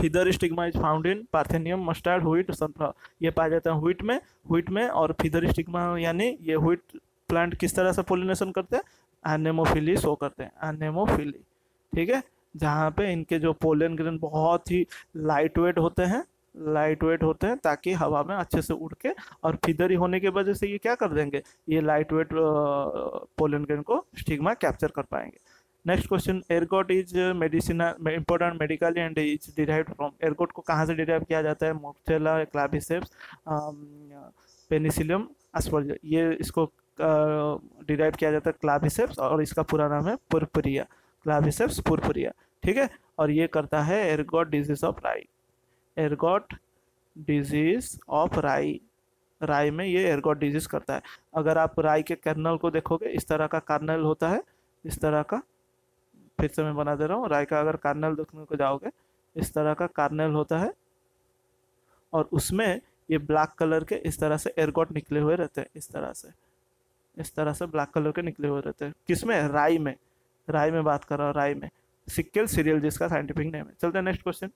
feather stigma is found in parthenium, mustard, wheat, sunflower. ये पाया जाता है व्हीट में और फिदर स्टिग्मा यानी ये व्हीट प्लांट किस तरह से पोलिनेशन करते हैं, एनेमोफिली शो करते हैं, एनेमोफिली, ठीक है, जहाँ पे इनके जो पोलन ग्रेन बहुत ही लाइट वेट होते हैं ताकि हवा में अच्छे से उड़ के, और फिदरी होने की वजह से ये क्या कर देंगे, ये लाइट वेट पोलन ग्रेन को स्टिग्मा कैप्चर कर पाएंगे। Next question, ergot is medicinal important medically and is derived from, ergot को कहाँ से डिराइव किया जाता है, मोक्सेला, क्लाविसेप्स, पेनिसिलियम एस्परजिलस, ये इसको डिराइव किया जाता है क्लाविसेप्स, और इसका पूरा नाम है पुरपुरिया, क्लाविसेप्स पुरपुरिया, ठीक है। और ये करता है एर्गोट डिजीज ऑफ राई, एर्गोट डिजीज ऑफ राई, राई में ये एर्गोट डिजीज करता है। अगर आप राई के कर्नल को देखोगे, इस तरह का कर्नल होता है, इस तरह का, फिर से मैं बना दे रहा हूँ, राई का अगर कर्नल देखने को जाओगे, इस तरह का कर्नल होता है, और उसमें ये ब्लैक कलर के इस तरह से एर्गोट निकले हुए रहते हैं, इस तरह से ब्लैक कलर के निकले हुए रहते हैं। किसमें, राई में बात कर रहा हूँ, राई में, सिक्केल सीरियल जिसका साइंटिफिक नेम है। चलते हैं नेक्स्ट क्वेश्चन,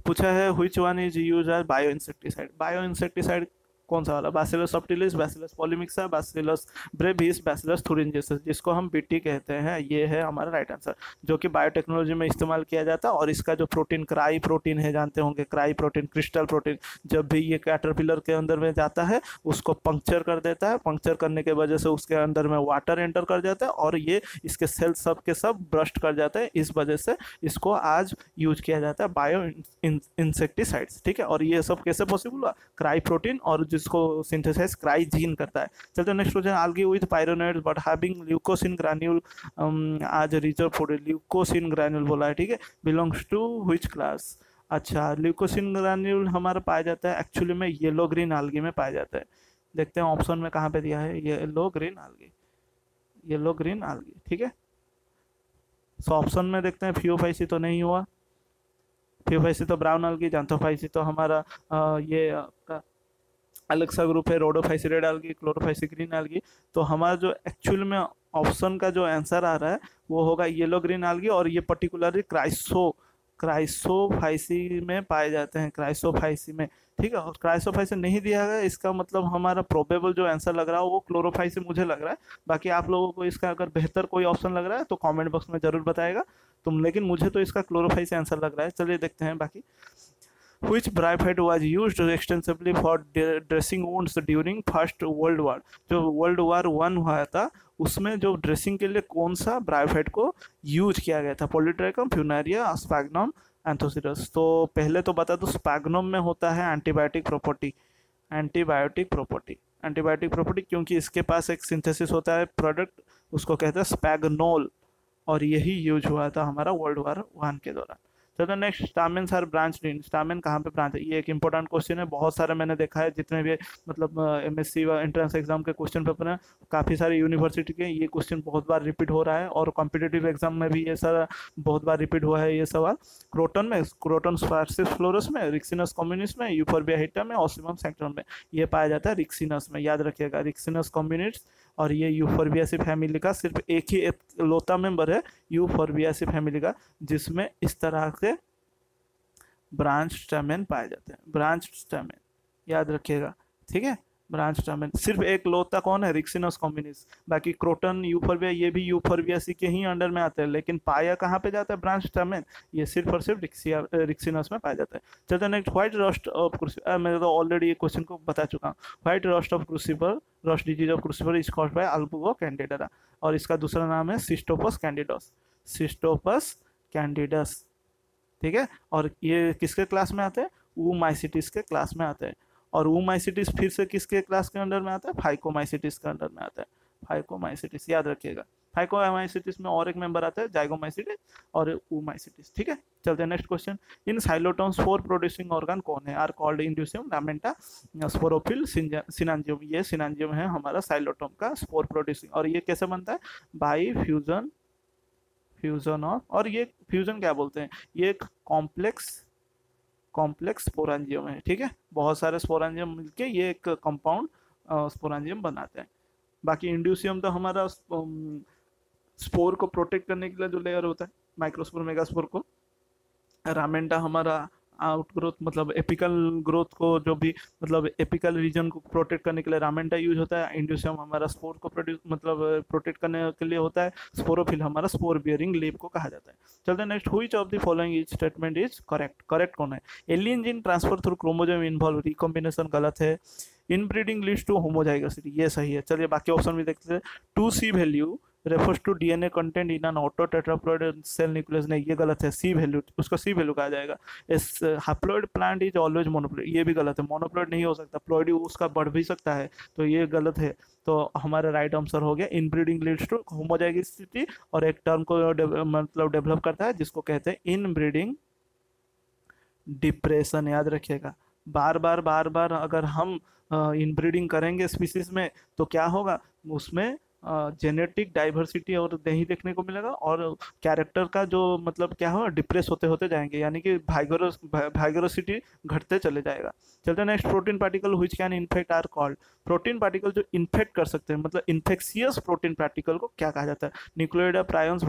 पूछा है which one is used as bio insecticide, bio insecticide कौन सा वाला, Bacillus subtilis, Bacillus polymyxa, Bacillus brevis, Bacillus thuringiensis, जिसको हम बीटी कहते हैं, ये है हमारा राइट आंसर, जो कि बायोटेक्नोलॉजी में इस्तेमाल किया जाता है। और इसका जो प्रोटीन क्राई प्रोटीन है, जानते होंगे क्राई प्रोटीन, क्रिस्टल प्रोटीन, जब भी ये कैटरपिलर के अंदर में जाता है उसको पंक्चर कर देता है, पंक्चर करने के वजह से उसके अंदर में वाटर एंटर कर जाता है और ये इसके सेल सब के सब ब्रस्ट कर जाता है, इस वजह से इसको आज यूज किया जाता है बायो इंसेक्टिसाइड्स, ठीक है। और ये सब कैसे पॉसिबल हुआ, क्राई प्रोटीन और जिसको सिंथेसाइज क्राइजीन करता है। चलते next question, algae with pyronoids but having leucosin granule आज रिजर्व फूड, ल्यूकोसिन ग्रैन्यूल बोला है, ठीक है, बिलोंग्स टू व्हिच क्लास। अच्छा, ल्यूकोसिन ग्रैन्यूल हमारा पाया जाता है एक्चुअली में येलो ग्रीन algae में पाया जाता है। देखते हैं ऑप्शन में कहाँ पे दिया है, येलो ग्रीन algae, ठीक है। सो ऑप्शन में देखते हैं, फियोफाइसी तो नहीं हुआ, फियोफाइसी तो ब्राउन algae, जैंथोफाइसी तो हमारा ये अलग सा ग्रुप है, Rhodophyceae red algae, Chlorophyceae green algae। तो हमारा जो एक्चुअल में ऑप्शन का जो आंसर आ रहा है वो होगा येलो ग्रीन algae, और ये पर्टिकुलरली क्राइसोफाइसी में पाए जाते हैं, क्राइसोफाइसी में, ठीक है। और क्राइसोफाइसी नहीं दिया गया, इसका मतलब हमारा प्रोबेबल जो आंसर लग रहा है वो क्लोरोफाइसी मुझे लग रहा है। बाकी आप लोगों को इसका अगर बेहतर कोई ऑप्शन लग रहा है तो कमेंट बॉक्स में जरूर बताएगा तुम, लेकिन मुझे तो इसका क्लोरोफाइसी आंसर लग रहा है। चलिए देखते हैं बाकी। Which bryophyte was used extensively for dressing wounds during First World War? जो World War I हुआ था उसमें जो ड्रेसिंग के लिए कौन सा ब्रायोफाइट को यूज किया गया था, पॉलीट्राइकम, फ्यूनारिया, स्पैग्नम, एंथोसिरस। तो पहले तो बता दो, स्पैग्नम में होता है antibiotic property, antibiotic property, antibiotic property क्योंकि इसके पास एक सिंथेसिस होता है प्रोडक्ट, उसको कहते हैं स्पैगनोल, और यही यूज हुआ था हमारा वर्ल्ड वॉर 1 के दौरान। चलो next, stamens are branch in, stamen कहाँ पे ब्रांच है, ये एक इंपॉर्टेंट क्वेश्चन है, बहुत सारे मैंने देखा है जितने भी मतलब एमएससी व एंट्रेंस एग्जाम के क्वेश्चन पेपर हैं, काफ़ी सारे यूनिवर्सिटी के ये क्वेश्चन बहुत बार रिपीट हो रहा है, और कॉम्पिटेटिव एग्जाम में भी ये सारा बहुत बार रिपीट हुआ है ये सवाल। क्रोटन में, क्रोटन स्पार्सिस फ्लोरस में, रिक्सिनस कम्युनिस में, यूफोर्बिया हिटा में, ऑसिमम सैक्टम में ये पाया जाता है रिक्सिनस में, याद रखिएगा रिक्सिनस कम्युनिस। और ये यूफोर्बियासी फैमिली का सिर्फ एक ही लोता मेंबर है यूफोर्बियासी फैमिली का जिसमें इस तरह से ब्रांच स्टैमेन पाए जाते हैं, ब्रांच स्टैमेन याद रखिएगा, ठीक है। ब्रांच स्टैमेन सिर्फ एक लोता कौन है, रिक्सिनस कम्युनिस, बाकी क्रोटन यूफोर्बिया ये भी यूफोर्बियासी के ही अंडर में आते हैं, लेकिन पाया कहाँ पे जाता है ब्रांच स्टैमेन, ये सिर्फ और सिर्फ रिक्सिनस में पाया जाता है। चलते next, white rust of crucible, मैं तो ऑलरेडी ये क्वेश्चन को बता चुका हूँ। White rust of crucible, rust disease of crucible is caused by Albugo candida, और इसका दूसरा नाम है सिस्टोपस कैंडिडस, सिस्टोपस कैंडिडस, ठीक है। और ये किसके क्लास में आते हैं, ऊमाइसिटिस के क्लास में आते हैं, और ऊमाइसिटिस फिर से किसके क्लास के अंडर में आता है, फाइकोमाइसिटिस के अंडर में आता है, फाइकोमाइसिटिस याद रखिएगा। फाइकोमाइसिटिस में और एक मेंबर आता है जाइगोमाइसिटिस और ऊमाइसिटिस, ठीक है। चलते हैं नेक्स्ट क्वेश्चन, इन साइलोटोन स्पोर प्रोड्यूसिंग ऑर्गन कौन है, आर कॉल्ड इंड्यूसियम, लामेंटा, स्पोरोफिल, सिनांजियम, ये सिनांजियम है हमारा साइलोटोम का स्पोर प्रोड्यूसिंग, और ये कैसे बनता है, बाई फ्यूजन, फ्यूजन ऑफ, और ये फ्यूजन क्या बोलते हैं, ये एक कॉम्प्लेक्स स्पोरेंजियम है, ठीक है, बहुत सारे स्पोरेंजियम मिलके ये एक कंपाउंड स्पोरेंजियम बनाते हैं। बाकी इंड्यूसियम तो हमारा स्पोर को प्रोटेक्ट करने के लिए जो लेयर होता है, माइक्रोस्पोर मेगास्पोर को, रामेंटा हमारा आउटग्रोथ मतलब एपिकल ग्रोथ को जो भी मतलब एपिकल रीजन को प्रोटेक्ट करने के लिए रामेंटा यूज होता है, इंड्यूसियम हमारा स्पोर को प्रोड्यूस मतलब प्रोटेक्ट करने के लिए होता है, स्पोरोफिल हमारा स्पोर बियरिंग लीफ को कहा जाता है। चलते हैं next, which of the following is statement is correct, correct कौन है, alien gene transfer through chromosome involve recombination गलत है, इनब्रीडिंग लीड्स टू होमोजाइगोसिटी ये सही है। चलिए बाकी ऑप्शन भी देखते हैं, 2C value refers to DNA content in an auto tetraploid cell nucleus, नहीं ये गलत है, सी वैल्यू उसको सी वैल्यू कहा जाएगा। इस हैप्लॉइड प्लांट इज ऑलवेज मोनोप्लॉइड, ये भी गलत है, मोनोप्लॉइड नहीं हो सकता, प्लॉइड उसका बढ़ भी सकता है, तो ये गलत है। तो हमारा राइट आंसर हो गया इनब्रीडिंग लीड्स टू होमोजाइगोसिटी, और एक टर्म को मतलब डेवलप करता है जिसको कहते हैं इनब्रीडिंग डिप्रेशन, याद रखिएगा। बार बार अगर हम इनब्रीडिंग करेंगे स्पीसीज में तो क्या होगा, उसमें जेनेटिक डाइवर्सिटी और नहीं देखने को मिलेगा, और कैरेक्टर का जो मतलब क्या हो डिप्रेस होते होते जाएंगे, यानी कि वाइगोरोसिटी घटते चले जाएगा। चलते next, protein particle which can infect are called, protein particle जो इन्फेक्ट कर सकते हैं मतलब इन्फेक्शियस प्रोटीन पार्टिकल को क्या कहा जाता है, न्यूक्लियोइड प्रायॉन्स,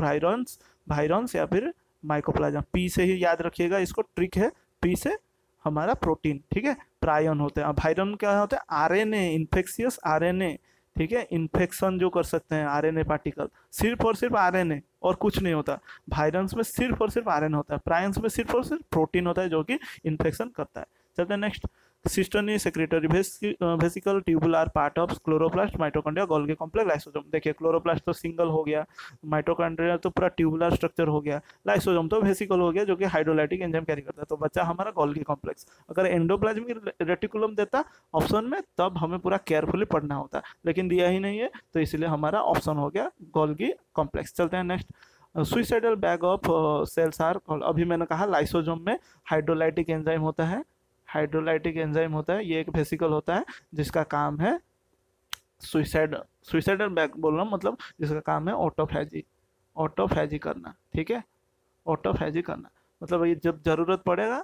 वायरॉन्स या फिर माइकोप्लाज्मा, पी से ही याद रखिएगा, इसको ट्रिक है, पी से हमारा प्रोटीन, ठीक है, प्रायन होते हैं। अब वायरन क्या होता है, आरएनए, इन्फेक्शियस आरएनए, ठीक है, इन्फेक्शन जो कर सकते हैं आरएनए पार्टिकल, सिर्फ और सिर्फ आरएनए और कुछ नहीं होता। वायरस में सिर्फ और सिर्फ आरएनए होता है, प्रायंस में सिर्फ और सिर्फ प्रोटीन होता है जो कि इन्फेक्शन करता है। चलते हैं next, cisternae secretary vesicle tubular part of chloroplast, mitochondria, Golgi complex, lysosome. देखिए क्लोरोप्लास्ट तो सिंगल हो गया, माइटोकॉन्ड्रिया तो पूरा ट्यूबुलर स्ट्रक्चर हो गया, लाइसोसोम तो वेसिकल हो गया जो कि हाइड्रोलाइटिक एंजाइम कैरी करता है, तो बच्चा हमारा गोल्गी कॉम्प्लेक्स। अगर एंडोप्लाज्मिक रेटिकुलम देता ऑप्शन में तब हमें पूरा केयरफुली पढ़ना होता, लेकिन दिया ही नहीं है तो इसलिए हमारा ऑप्शन हो गया गोल्गी कॉम्प्लेक्स। चलते हैं next, suicidal bag of cells are, अभी मैंने कहा लाइसोसोम में हाइड्रोलाइटिक एंजाइम होता है, हाइड्रोलाइटिक एंजाइम होता है, ये एक वेसिकल होता है जिसका काम है सुइसाइडल बैग बोल रहा हूँ, मतलब जिसका काम है ऑटोफैजी करना, ठीक है, ऑटोफैजी करना मतलब ये जब जरूरत पड़ेगा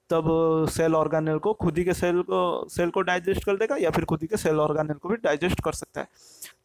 तब सेल ऑर्गेनेल को खुद ही के सेल को डाइजेस्ट कर देगा, या फिर खुद ही के सेल ऑर्गेनेल को भी डाइजेस्ट कर सकता है।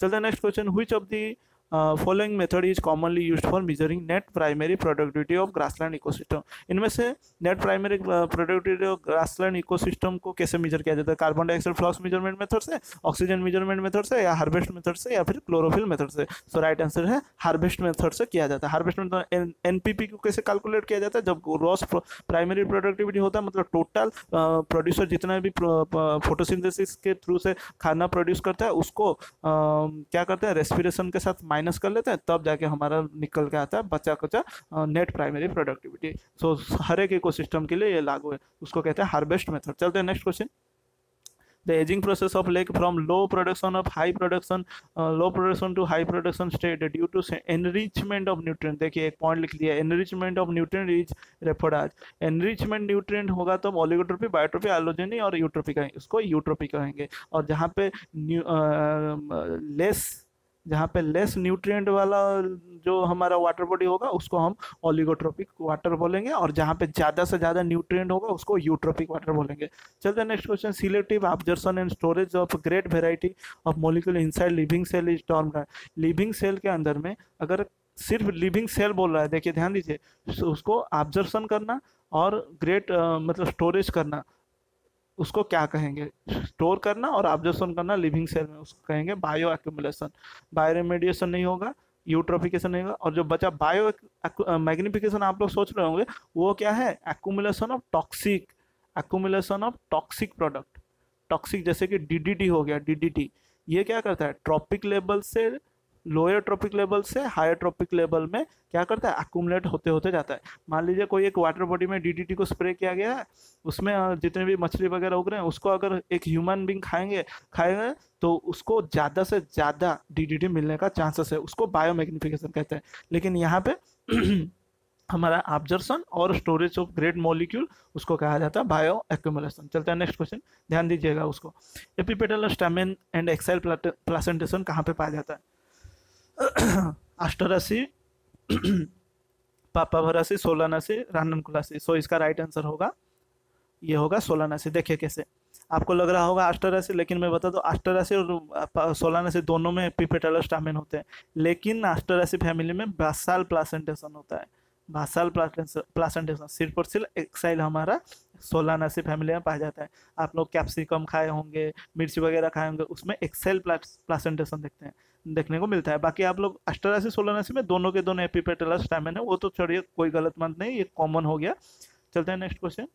चलते हैं next question, which of the following method is commonly used for measuring net primary productivity of grassland ecosystem, इनमें से net primary productivity of grassland ecosystem को कैसे मेजर किया जाता है, carbon dioxide flux measurement method से, ऑक्सीजन मेजरमेंट मेथड से, या हार्वेस्ट मेथड से, या फिर क्लोरोफिल मेथड से। सो राइट आंसर है हार्वेस्ट मेथड से किया जाता है। हार्वेस्ट मेथड एनपीपी को कैसे कैलकुलेट किया जाता है, जब ग्रॉस प्राइमरी प्रोडक्टिविटी होता है मतलब टोटल प्रोड्यूसर जितना भी फोटोसिंथेसिस के थ्रू से खाना प्रोड्यूस करता है उसको क्या करते हैं रेस्पिरेशन के साथ माइनस कर लेते हैं, तब जाके हमारा निकल के आता है बचा कुचा नेट प्राइमरी प्रोडक्टिविटी। सो हर एक इकोसिस्टम के लिए ये लागू है, उसको कहते हैं हार्वेस्ट मेथड। चलते हैं next question, the aging process of lake from low production of high production, low production to high production state due to enrichment of nutrient. देखिए एक पॉइंट लिख लिया, enrichment of nutrient is referred as. Enrichment nutrient होगा तो ओलिगोट्रोपी, बायोट्रोपी, एलोजेनी और यूट्रोपी कहेंगे, उसको यूट्रोपी कहेंगे। और जहाँ पे लेस न्यूट्रिएंट वाला जो हमारा वाटर बॉडी होगा उसको हम ओलिगोट्रोपिक वाटर बोलेंगे, और जहाँ पे ज़्यादा से ज़्यादा न्यूट्रिएंट होगा उसको यूट्रोपिक वाटर बोलेंगे। चलते हैं next question. Selective observation and storage of great variety of molecule inside living cell is termed. Living cell के अंदर में अगर सिर्फ लिविंग सेल बोल रहा है, देखिए ध्यान दीजिए, उसको ऑब्जर्वेशन करना और ग्रेट मतलब स्टोरेज करना, उसको क्या कहेंगे? स्टोर करना और ऑब्जर्वेशन करना लिविंग सेल में, उसको कहेंगे बायो एक्यूमुलेशन। बायो रेमेडिएशन नहीं होगा, यूट्रोफिकेशन नहीं होगा। और जो बचा बायो मैग्निफिकेशन, आप लोग सोच रहे होंगे वो क्या है? Accumulation of toxic product. Toxic जैसे कि डीडीटी हो गया, डीडीटी ये क्या करता है? ट्रॉपिक लेवल से, लोअर ट्रॉपिक लेवल से हायर ट्रॉपिक लेवल में क्या करता है? एक्यूमुलेट होते होते जाता है। मान लीजिए कोई एक वाटर बॉडी में डीडीटी को स्प्रे किया गया है, उसमें जितने भी मछली वगैरह उग रहे हैं उसको अगर एक ह्यूमन बींग खाएंगे तो उसको ज़्यादा से ज़्यादा डीडीटी मिलने का चांसेस है, उसको बायोमैग्निफिकेशन कहते हैं। लेकिन यहाँ पे हमारा ऑब्जर्वेशन और स्टोरेज ऑफ ग्रेट मॉलिक्यूल उसको कहा जाता है बायो एक्यूमुलेशन। चलते हैं नेक्स्ट क्वेश्चन, ध्यान दीजिएगा उसको। एपिपेटल स्टैमेन एंड एक्साइल प्लासेंटेशन कहाँ पे पाया जाता है? एस्टरासी, पापाभरासी, सोलानासी, राननकुलासी। सो इसका राइट आंसर होगा, ये होगा सोलानासी। देखिए कैसे, आपको लग रहा होगा एस्टरासी, लेकिन मैं बता दूं एस्टरासी और सोलानासी दोनों में एपिपेटल स्टैमेन होते हैं, लेकिन एस्टरासी फैमिली में बासाल प्लासेंटेशन होता है। बासाल प्लासेंटेशन, सिर्फ और सिर्फ एक्साइल हमारा सोलानासी फैमिली में पाया जाता है। आप लोग कैप्सिकम खाए होंगे, मिर्ची वगैरह खाए होंगे, उसमें एक्साइल प्लासेंटेशन देखने को मिलता है। बाकी आप लोग एस्टरासी सोलानासी में दोनों के दोनों एपिपेटल स्टैमेन है, वो तो छोड़िए, कोई गलत मत नहीं, ये कॉमन हो गया। चलते हैं next question.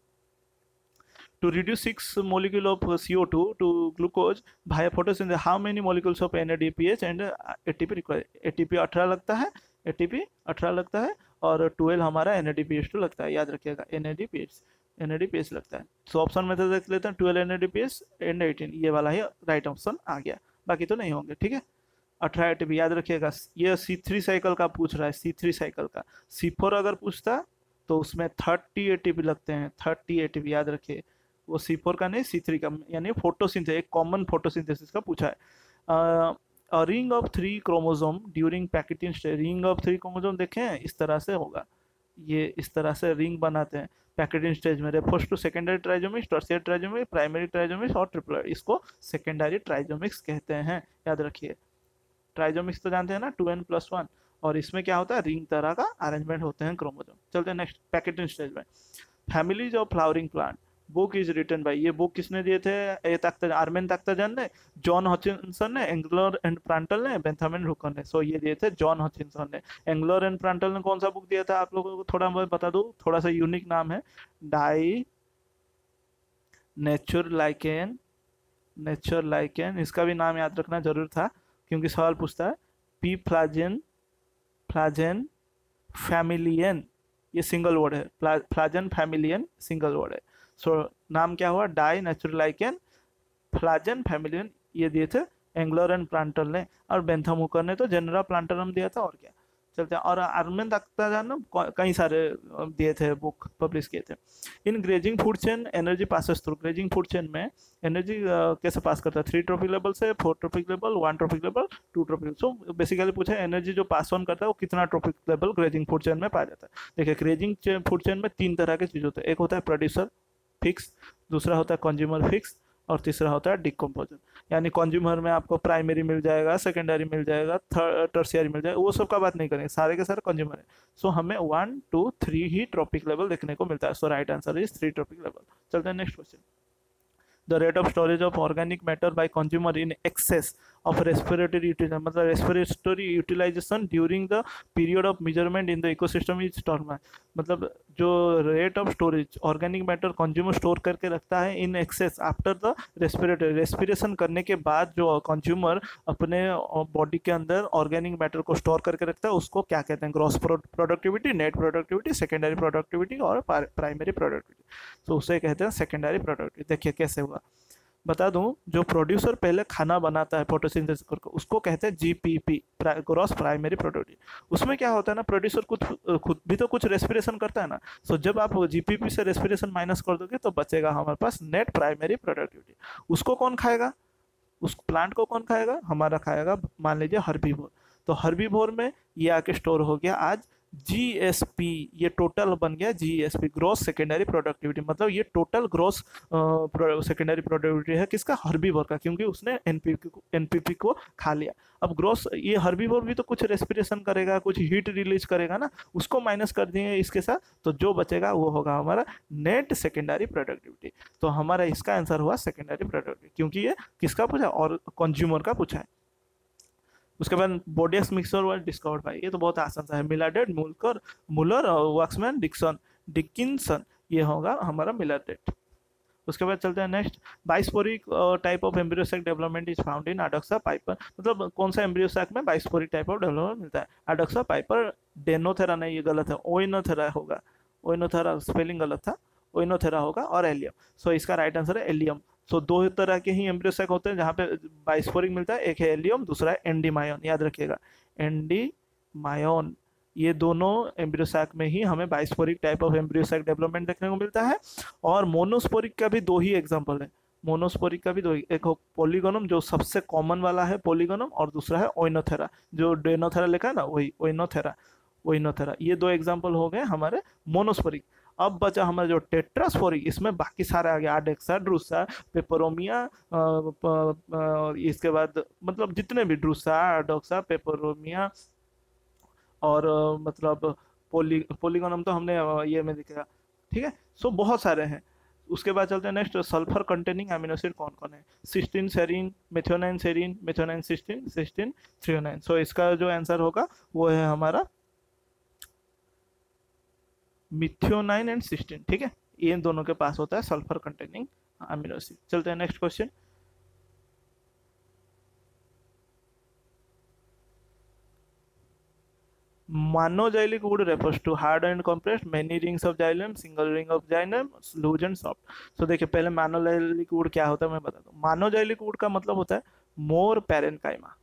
To reduce 6 molecule of CO2 to glucose via photosynthesis, how many molecules of NADPH and ATP required? ATP 18 लगता है, ATP 18 लगता है, और 12 हमारा NADPH2 लगता है। याद रखिएगा NADPH लगता है। सो ऑप्शन में तो देख लेते हैं, 12 NADPH एंड 18, ये वाला ही राइट ऑप्शन आ गया, बाकी तो नहीं होंगे। ठीक है, 18 ATP याद रखिएगा। ये C3 साइकिल का पूछ रहा है, C3 साइकिल का। C4 अगर पूछता तो उसमें 30 ATP लगते हैं, 30 ATP याद रखिए। वो C4 का नहीं, C3 का, यानी फोटोसिंथेसिस, एक कॉमन फोटोसिंथेसिस का पूछा है। Ring of 3 chromosome during packeting stage. Ring of 3 chromosome देखें, इस तरह से होगा, ये इस तरह से रिंग बनाते हैं पैकेटिंग स्टेज में। Refers to secondary trisomics, tertiary trisomics, primary trisomics और ट्रिपल, इसको सेकेंडरी ट्राइजोमिक्स कहते हैं। याद रखिए, ट्राइजोमिक्स तो जानते हैं ना, 2n+1, और इसमें क्या होता है? रिंग तरह का अरेंजमेंट होते हैं क्रोमोसोम। चलते हैं नेक्स्ट, पैकेटिंग स्टेज में। Families of flowering plant, book is written by, ये बुक किसने दिए थे? आर्मेन ताख्ताजान ने, जॉन हचिनसन ने, एंगलर एंड प्रांटल ने, बेंथामिन रुकर ने। सो ये दिए थे जॉन हचिनसन ने। एंगलर एंड प्रांटल ने कौन सा बुक दिया था? आप लोगों को थोड़ा मैं बता दूं, थोड़ा सा यूनिक नाम है, डाई नेचर लाइकेन, इसका भी नाम याद रखना जरूर था क्योंकि सवाल पूछता है। पी फ्लाजेन फैमिलियन, ये सिंगल वर्ड है, फ्लाजेन फैमिलियन सिंगल वर्ड है। सो नाम क्या हुआ? डाई नेचुरल लाइकेन फ्लाजेन फैमिलियन, ये दिए थे एंगलर एंड प्लांटल ने, और बेंथम हुकर ने तो जेनेरा प्लांटरम दिया था। और क्या, चलते हैं। और आर्मेन ताख्ताजान ने कई सारे दिए थे, बुक पब्लिश किए थे। In grazing food chain energy passes through, grazing food chain में एनर्जी कैसे पास करता है? 3 ट्रॉपिक लेवल से 4 trophic level, 1 trophic level, 2 trophic level. So basically पूछा है एनर्जी जो पास ऑन करता है वो कितना trophic level grazing food chain में पाया जाता है। देखिए, ग्रेजिंग फूड चेन में 3 तरह के चीज होते हैं, एक होता है प्रोड्यूसर फिक्स, दूसरा होता है कंज्यूमर फिक्स, और तीसरा होता है डिकम्पोजन। यानी कंज्यूमर में आपको प्राइमरी मिल जाएगा, सेकेंडरी मिल जाएगा, टर्शियरी मिल जाएगा, वो सब का बात नहीं करेंगे, सारे के सारे कंज्यूमर है। सो हमें 1, 2, 3 ही ट्रॉपिक लेवल देखने को मिलता है। So right answer is 3 trophic level. चलते हैं next question. The rate of storage of organic matter by consumer in excess of respiratory utilization, मतलब respiratory utilization during the period of measurement in the ecosystem is term, मतलब जो rate of storage organic matter consumer store करके रखता है in excess after the respiratory, respiration करने के बाद जो कंज्यूमर अपने बॉडी के अंदर ऑर्गेनिक मैटर को स्टोर करके रखता है, उसको क्या कहते हैं? Gross productivity, net productivity, secondary productivity और प्राइमरी प्रोडक्टिविटी। तो उसे कहते हैं सेकेंडरी प्रोडक्टिविटी। देखिए कैसे हुआ, बता दूं, जो प्रोड्यूसर पहले खाना बनाता है फोटोसिंथेसिस करके, उसको कहते हैं जीपीपी, ग्रॉस प्राइमरी प्रोडक्ट। उसमें क्या होता है ना, प्रोड्यूसर खुद भी तो कुछ रेस्पिरेशन करता है ना। सो जब आप जीपीपी से रेस्पिरेशन माइनस कर दोगे तो बचेगा हमारे पास नेट प्राइमरी प्रोडक्टिविटी। उसको कौन खाएगा, उस प्लांट को कौन खाएगा, हमारा खाएगा मान लीजिए हर्बीवोर। तो हर्बीवोर में ये आके स्टोर हो गया आज जीएसपी, ये टोटल बन गया जीएसपी, ग्रोस सेकेंडरी प्रोडक्टिविटी। मतलब ये टोटल ग्रोस सेकेंडरी प्रोडक्टिविटी है किसका, हर्बीवोर का, क्योंकि उसने एनपीपी को खा लिया। अब ग्रोस, ये हर्बीवोर भी तो कुछ रेस्पिरेशन करेगा, कुछ हीट रिलीज करेगा ना, उसको माइनस कर दिए इसके साथ, तो जो बचेगा वो होगा हमारा नेट सेकेंडरी प्रोडक्टिविटी। तो हमारा इसका आंसर हुआ सेकेंडरी प्रोडक्टिविटी, क्योंकि ये किसका पूछा, और कंज्यूमर का पूछा है। उसके बाद बोडियस मिक्सर वर्ड डिस्कवर्ड बाय, ये तो बहुत आसान सा है, मिलाडेट, मुलर और वॉक्समैन डिकिंसन, ये होगा हमारा मिलाडेट। उसके बाद चलते हैं next, bisporic type of embryo sac development is found in Adoxa Piper. मतलब कौन सा एम्ब्रियो सैक में बाइस्पोरिक टाइप ऑफ डेवलपमेंट मिलता है, अडोक्सा पाइपर डेनोथेरा नहीं, ये गलत है, ओइनोथेरा होगा, ओइनोथेरा स्पेलिंग गलत था, ओइनोथेरा होगा, और एलियम। सो इसका राइट आंसर है एलियम। सो दो तरह के ही एम्ब्रियो सैक होते हैं जहाँ पे बाइस्पोरिक मिलता है, एक है एलियम, दूसरा है एंडीमायोन, याद रखिएगा एंडीमायोन। ये दोनों एम्ब्रियो सैक में ही हमें bisporic type of embryo sac development देखने को मिलता है। और मोनोस्पोरिक का भी दो ही एग्जांपल है, मोनोस्पोरिक का भी दो ही, एक पोलीगोनम जो सबसे कॉमन वाला है पोलीगोनम, और दूसरा है ओइनोथेरा, जो डेनोथेरा लिखा है ना वही ओइनोथेरा, ओइनोथेरा। ये दो एग्जांपल हो गए हमारे मोनोस्पोरिक। अब बचा हमारा जो टेट्रास्पोरिक, इसमें बाकी सारे आ गया, आडेक्सा, ड्रूसा, पेपरोमिया, इसके बाद मतलब जितने भी ड्रूसा, आडोक्सा, पेपरोमिया, और मतलब पोलीगोनम तो हमने ये में दिखाया, ठीक है। सो बहुत सारे हैं। उसके बाद चलते हैं next, sulphur containing amino acid कौन कौन है, cysteine serine, methionine cysteine, cysteine threonine. So इसका जो आंसर होगा वो है हमारा मिथियोनाइन एंड सिस्टीन, ठीक है। ये इन दोनों के पास होता है सल्फर कंटेनिंग अमीनो एसिड। चलते हैं next question, Monozylic wood refers to hard and compressed, many rings of xylem, single ring of xylem, loose and soft। तो देखिए पहले मोनोजाइलिक वुड क्या होता है मैं बता दूं। मोनोजाइलिक वुड का मतलब होता है मोर पैरेनकाइमा,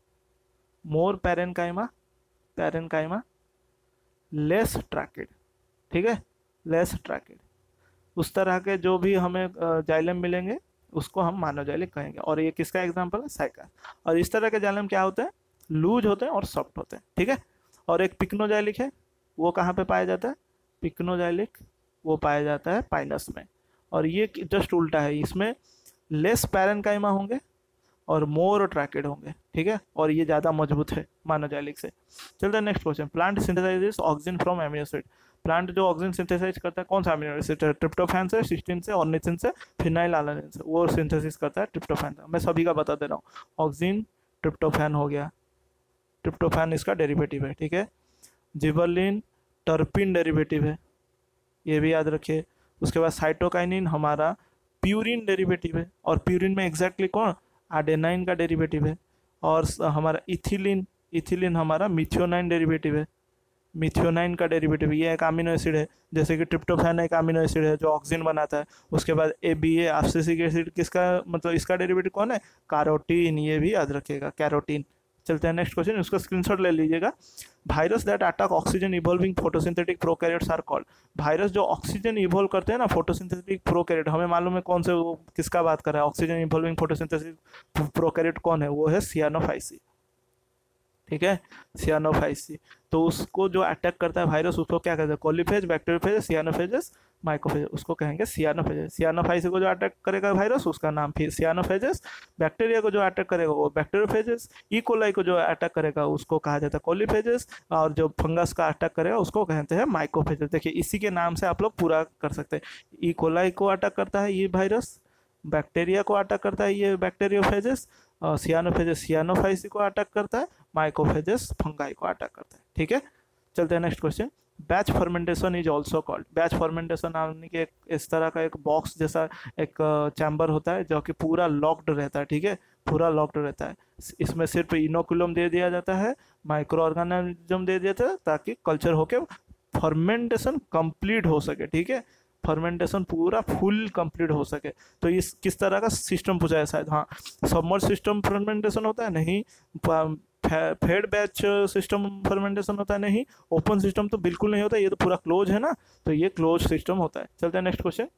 मोर पैरेनकाइमा, पैरेनकाइमा लेस ट्रैकेड, ठीक है, लेस ट्रैकेड। उस तरह के जो भी हमें जाइलम मिलेंगे उसको हम मोनोजाइलिक कहेंगे। और ये किसका एग्जांपल है, साइका। और इस तरह के जाइलम क्या होते हैं, लूज होते हैं और सॉफ्ट होते हैं, ठीक है। और एक पिक्नोजाइलिक है, वो कहाँ पे पाया जाता है, पिक्नोजाइलिक वो पाया जाता है पाइनस में। और ये जस्ट उल्टा है, इसमें लेस पैरेनकाइमा होंगे और मोर ट्रैकेड होंगे, ठीक है। और ये ज़्यादा मजबूत है मोनोजाइलिक से। चलते हैं next question, plant synthesises oxygen from amino acid. Plant जो ऑक्सीजन सिंथेसाइज करता है कौन सा एमिनो एसिड है, ट्रिप्टोफैन से, सिस्टीन से, ऑर्निथिन से, फिनाइलएलानिन से, वो सिंथेसिस करता है ट्रिप्टोफैन से। मैं सभी का बता दे रहा हूँ, ऑक्सीजन ट्रिप्टोफैन हो गया, ट्रिप्टोफैन इसका डेरिवेटिव है, ठीक है। जिबरलिन टर्पिन डेरिवेटिव है, ये भी याद रखिए। उसके बाद साइटोकाइनिन हमारा प्यूरिन डेरिवेटिव है, और प्यूरिन में एग्जैक्टली कौन, एडेनाइन का डेरिवेटिव है। और हमारा इथिलीन, इथिलीन हमारा मिथियोनाइन डेरिवेटिव है, मिथियोनाइन का डेरिवेटिव, ये एक अमीनो एसिड है, जैसे कि ट्रिप्टोफैन एक अमीनो एसिड है जो ऑक्सीजन बनाता है। उसके बाद ABA एब्सिसिक एसिड किसका, मतलब इसका डेरिवेटिव कौन है, कैरोटीन, ये भी याद रखिएगा, कैरोटीन। चलते हैं नेक्स्ट क्वेश्चन, उसका स्क्रीनशॉट ले लीजिएगा। Virus that attack oxygen evolving photosynthetic prokaryotes are called. Virus जो ऑक्सीजन इवॉल्व करते हैं ना फोटोसिंथेटिक प्रोकैरियोट, हमें मालूम है कौन से, वो किसका बात कर रहा है, ऑक्सीजन इवॉल्विंग फोटोसिंथेटिक प्रोकैरियोट कौन है, वो है सियानोफाइसी, ठीक है, सियानोफाइसी। तो उसको जो अटैक करता है वायरस, उसको क्या कहते हैं, कोलिफेज, बैक्टीरियोफेज, सियानोफेजेस, माइक्रोफेज, उसको कहेंगे सियानोफेजेस। सियानोफाइसी को जो अटैक करेगा वायरस, उसका नाम फिर सियानोफेजेस। बैक्टीरिया को जो अटैक करेगा वो बैक्टीरियोफेजेस। कोलाई को जो अटैक करेगा उसको कहा जाता है कोलिफेजेस। और जो फंगस का अटैक करेगा उसको कहते हैं माइक्रोफेजेस। देखिए इसी के नाम से आप लोग पूरा कर सकते हैं। कोलाई को अटैक करता है ये वायरस, बैक्टीरिया को अटैक करता है ये बैक्टीरियोफेजेस, सियानोफेजेस सियानोफाइसी को अटैक करता है, माइकोफेजेस फंगाई को अटैक करता है, ठीक है। चलते हैं next question, batch fermentation is also called. Batch fermentation यानी कि इस तरह का एक बॉक्स जैसा एक चैम्बर होता है जो कि पूरा लॉक्ड रहता है, ठीक है, पूरा लॉक्ड रहता है। इसमें सिर्फ इनोकुलम दे दिया जाता है, माइक्रो ऑर्गेनिज्म दे दिया जाता है, ताकि कल्चर होके फर्मेंटेशन कंप्लीट हो सके, ठीक है। फर्मेंटेशन पूरा फुल कंप्लीट हो सके। तो इस किस तरह का सिस्टम पूछा है शायद, हाँ सबमर्ज सिस्टम फर्मेंटेशन होता है नहीं, फेड बैच सिस्टम फर्मेंटेशन होता है नहीं, ओपन सिस्टम तो बिल्कुल नहीं होता, ये तो पूरा क्लोज है ना, तो ये क्लोज सिस्टम होता है। चलते हैं next question.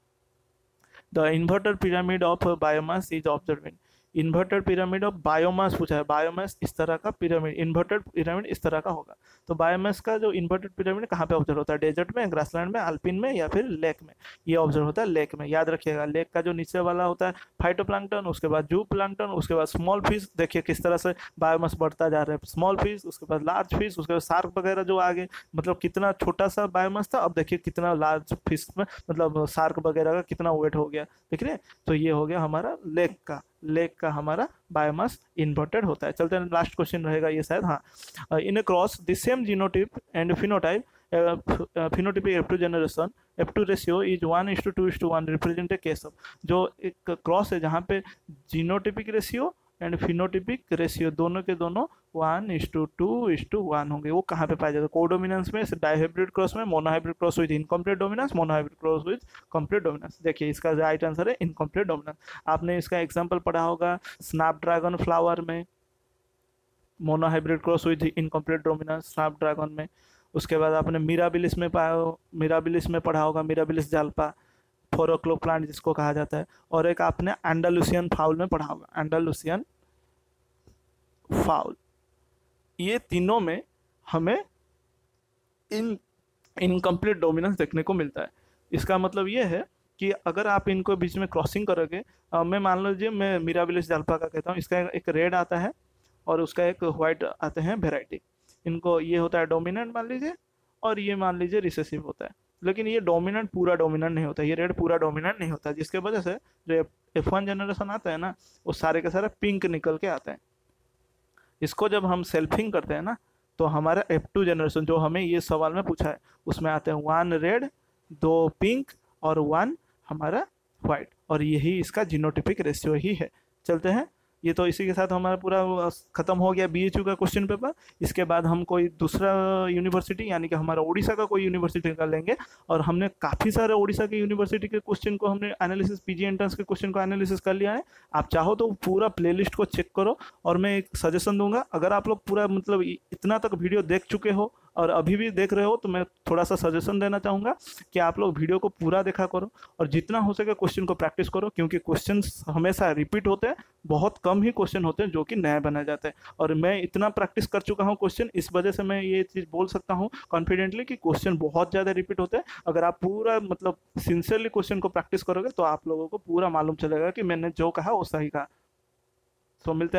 The inverted pyramid of biomass is observe in. Inverted pyramid of biomass पूछा है, बायोमास इस तरह का पिरामिड, इन्वर्टेड पिरामिड इस तरह का होगा। तो बायोमास का जो इन्वर्टेड पिरामिड कहाँ पे ऑब्जर्व होता है, डेजर्ट में, ग्रासलैंड में, अल्पिन में या फिर लेक में। ये ऑब्जर्व होता है लेक में, याद रखिएगा। लेक का जो नीचे वाला होता है फाइटोप्लैंक्टन, उसके बाद जू प्लैंक्टन, उसके बाद स्मॉल फिश, देखिए किस तरह से बायोमास बढ़ता जा रहा है, स्मॉल फिश, उसके बाद लार्ज फिश, उसके बाद शार्क वगैरह जो आगे, मतलब कितना छोटा सा बायोमास था, अब देखिए कितना लार्ज फिश में, मतलब शार्क वगैरह का कितना वेट हो गया, देख रहे हैं। तो ये हो गया हमारा लेक का हमारा बायोमास इन्वर्टेड होता है। चलते हैं लास्ट क्वेश्चन रहेगा ये शायद, हाँ। In a cross the same genotype and phenotype, phenotypic F2 generation, F2 ratio is 1:2:1 represent a case of. जो एक क्रॉस है जहाँ पे genotypic ratio and phenotypic ratio दोनों के दोनों 1:2:1 होंगे, वो कहाँ पे पाया जाएगा, कोडोमिनेंस में, डाइहाइब्रिड क्रॉस में, monohybrid cross with incomplete dominance, monohybrid cross with complete dominance. देखिए इसका राइट आंसर है इनकम्प्लीट डोमिनेंस। आपने इसका एग्जांपल पढ़ा होगा स्नैपड्रैगन फ्लावर में, monohybrid cross with incomplete dominance Snapdragon में। उसके बाद आपने मिराबिलिस में पढ़ा होगा, मिराबिलिस जाल्पा, 4 o'clock प्लांट जिसको कहा जाता है। और एक आपने एंडालुसियन फाउल में पढ़ा होगा, एंडालुसियन फाउल। ये तीनों में हमें इनकम्प्लीट डोमिनेंस देखने को मिलता है। इसका मतलब ये है कि अगर आप इनको बीच में क्रॉसिंग करोगे, मैं मान लीजिए मैं मिराबिलिस जाल्पा का कहता हूँ, इसका एक रेड आता है और उसका एक वाइट आते हैं वेराइटी, इनको ये होता है डोमिनेंट मान लीजिए, और ये मान लीजिए रिसेसिव होता है। लेकिन ये डोमिनेंट पूरा डोमिनेंट नहीं होता, ये रेड पूरा डोमिनेंट नहीं होता, जिसके वजह से जो F1 जनरेशन आता है ना, वो सारे के सारे पिंक निकल के आते हैं। इसको जब हम सेल्फिंग करते हैं ना, तो हमारा F2 जनरेशन जो हमें ये सवाल में पूछा है, उसमें आते हैं 1 रेड, 2 पिंक और 1 हमारा वाइट, और यही इसका जीनोटिपिक रेशियो ही है। चलते हैं, ये तो इसी के साथ हमारा पूरा खत्म हो गया BHU का क्वेश्चन पेपर। इसके बाद हम कोई दूसरा यूनिवर्सिटी, यानी कि हमारा उड़ीसा का कोई यूनिवर्सिटी का लेंगे, और हमने काफ़ी सारे उड़ीसा की यूनिवर्सिटी के क्वेश्चन को हमने एनालिसिस, PG एंट्रेंस के क्वेश्चन को एनालिसिस कर लिया है। आप चाहो तो पूरा प्लेलिस्ट को चेक करो, और मैं एक सजेशन दूंगा, अगर आप लोग पूरा मतलब इतना तक वीडियो देख चुके हो और अभी भी देख रहे हो, तो मैं थोड़ा सा सजेशन देना चाहूँगा कि आप लोग वीडियो को पूरा देखा करो, और जितना हो सके क्वेश्चन को प्रैक्टिस करो, क्योंकि क्वेश्चन हमेशा रिपीट होते हैं, बहुत कम ही क्वेश्चन होते हैं जो कि नए बनाए जाते हैं। और मैं इतना प्रैक्टिस कर चुका हूँ क्वेश्चन, इस वजह से मैं ये चीज़ बोल सकता हूँ कॉन्फिडेंटली कि क्वेश्चन बहुत ज़्यादा रिपीट होते हैं। अगर आप पूरा मतलब सिंसियरली क्वेश्चन को प्रैक्टिस करोगे, तो आप लोगों को पूरा मालूम चलेगा कि मैंने जो कहा वो सही कहा। तो मिलते हैं।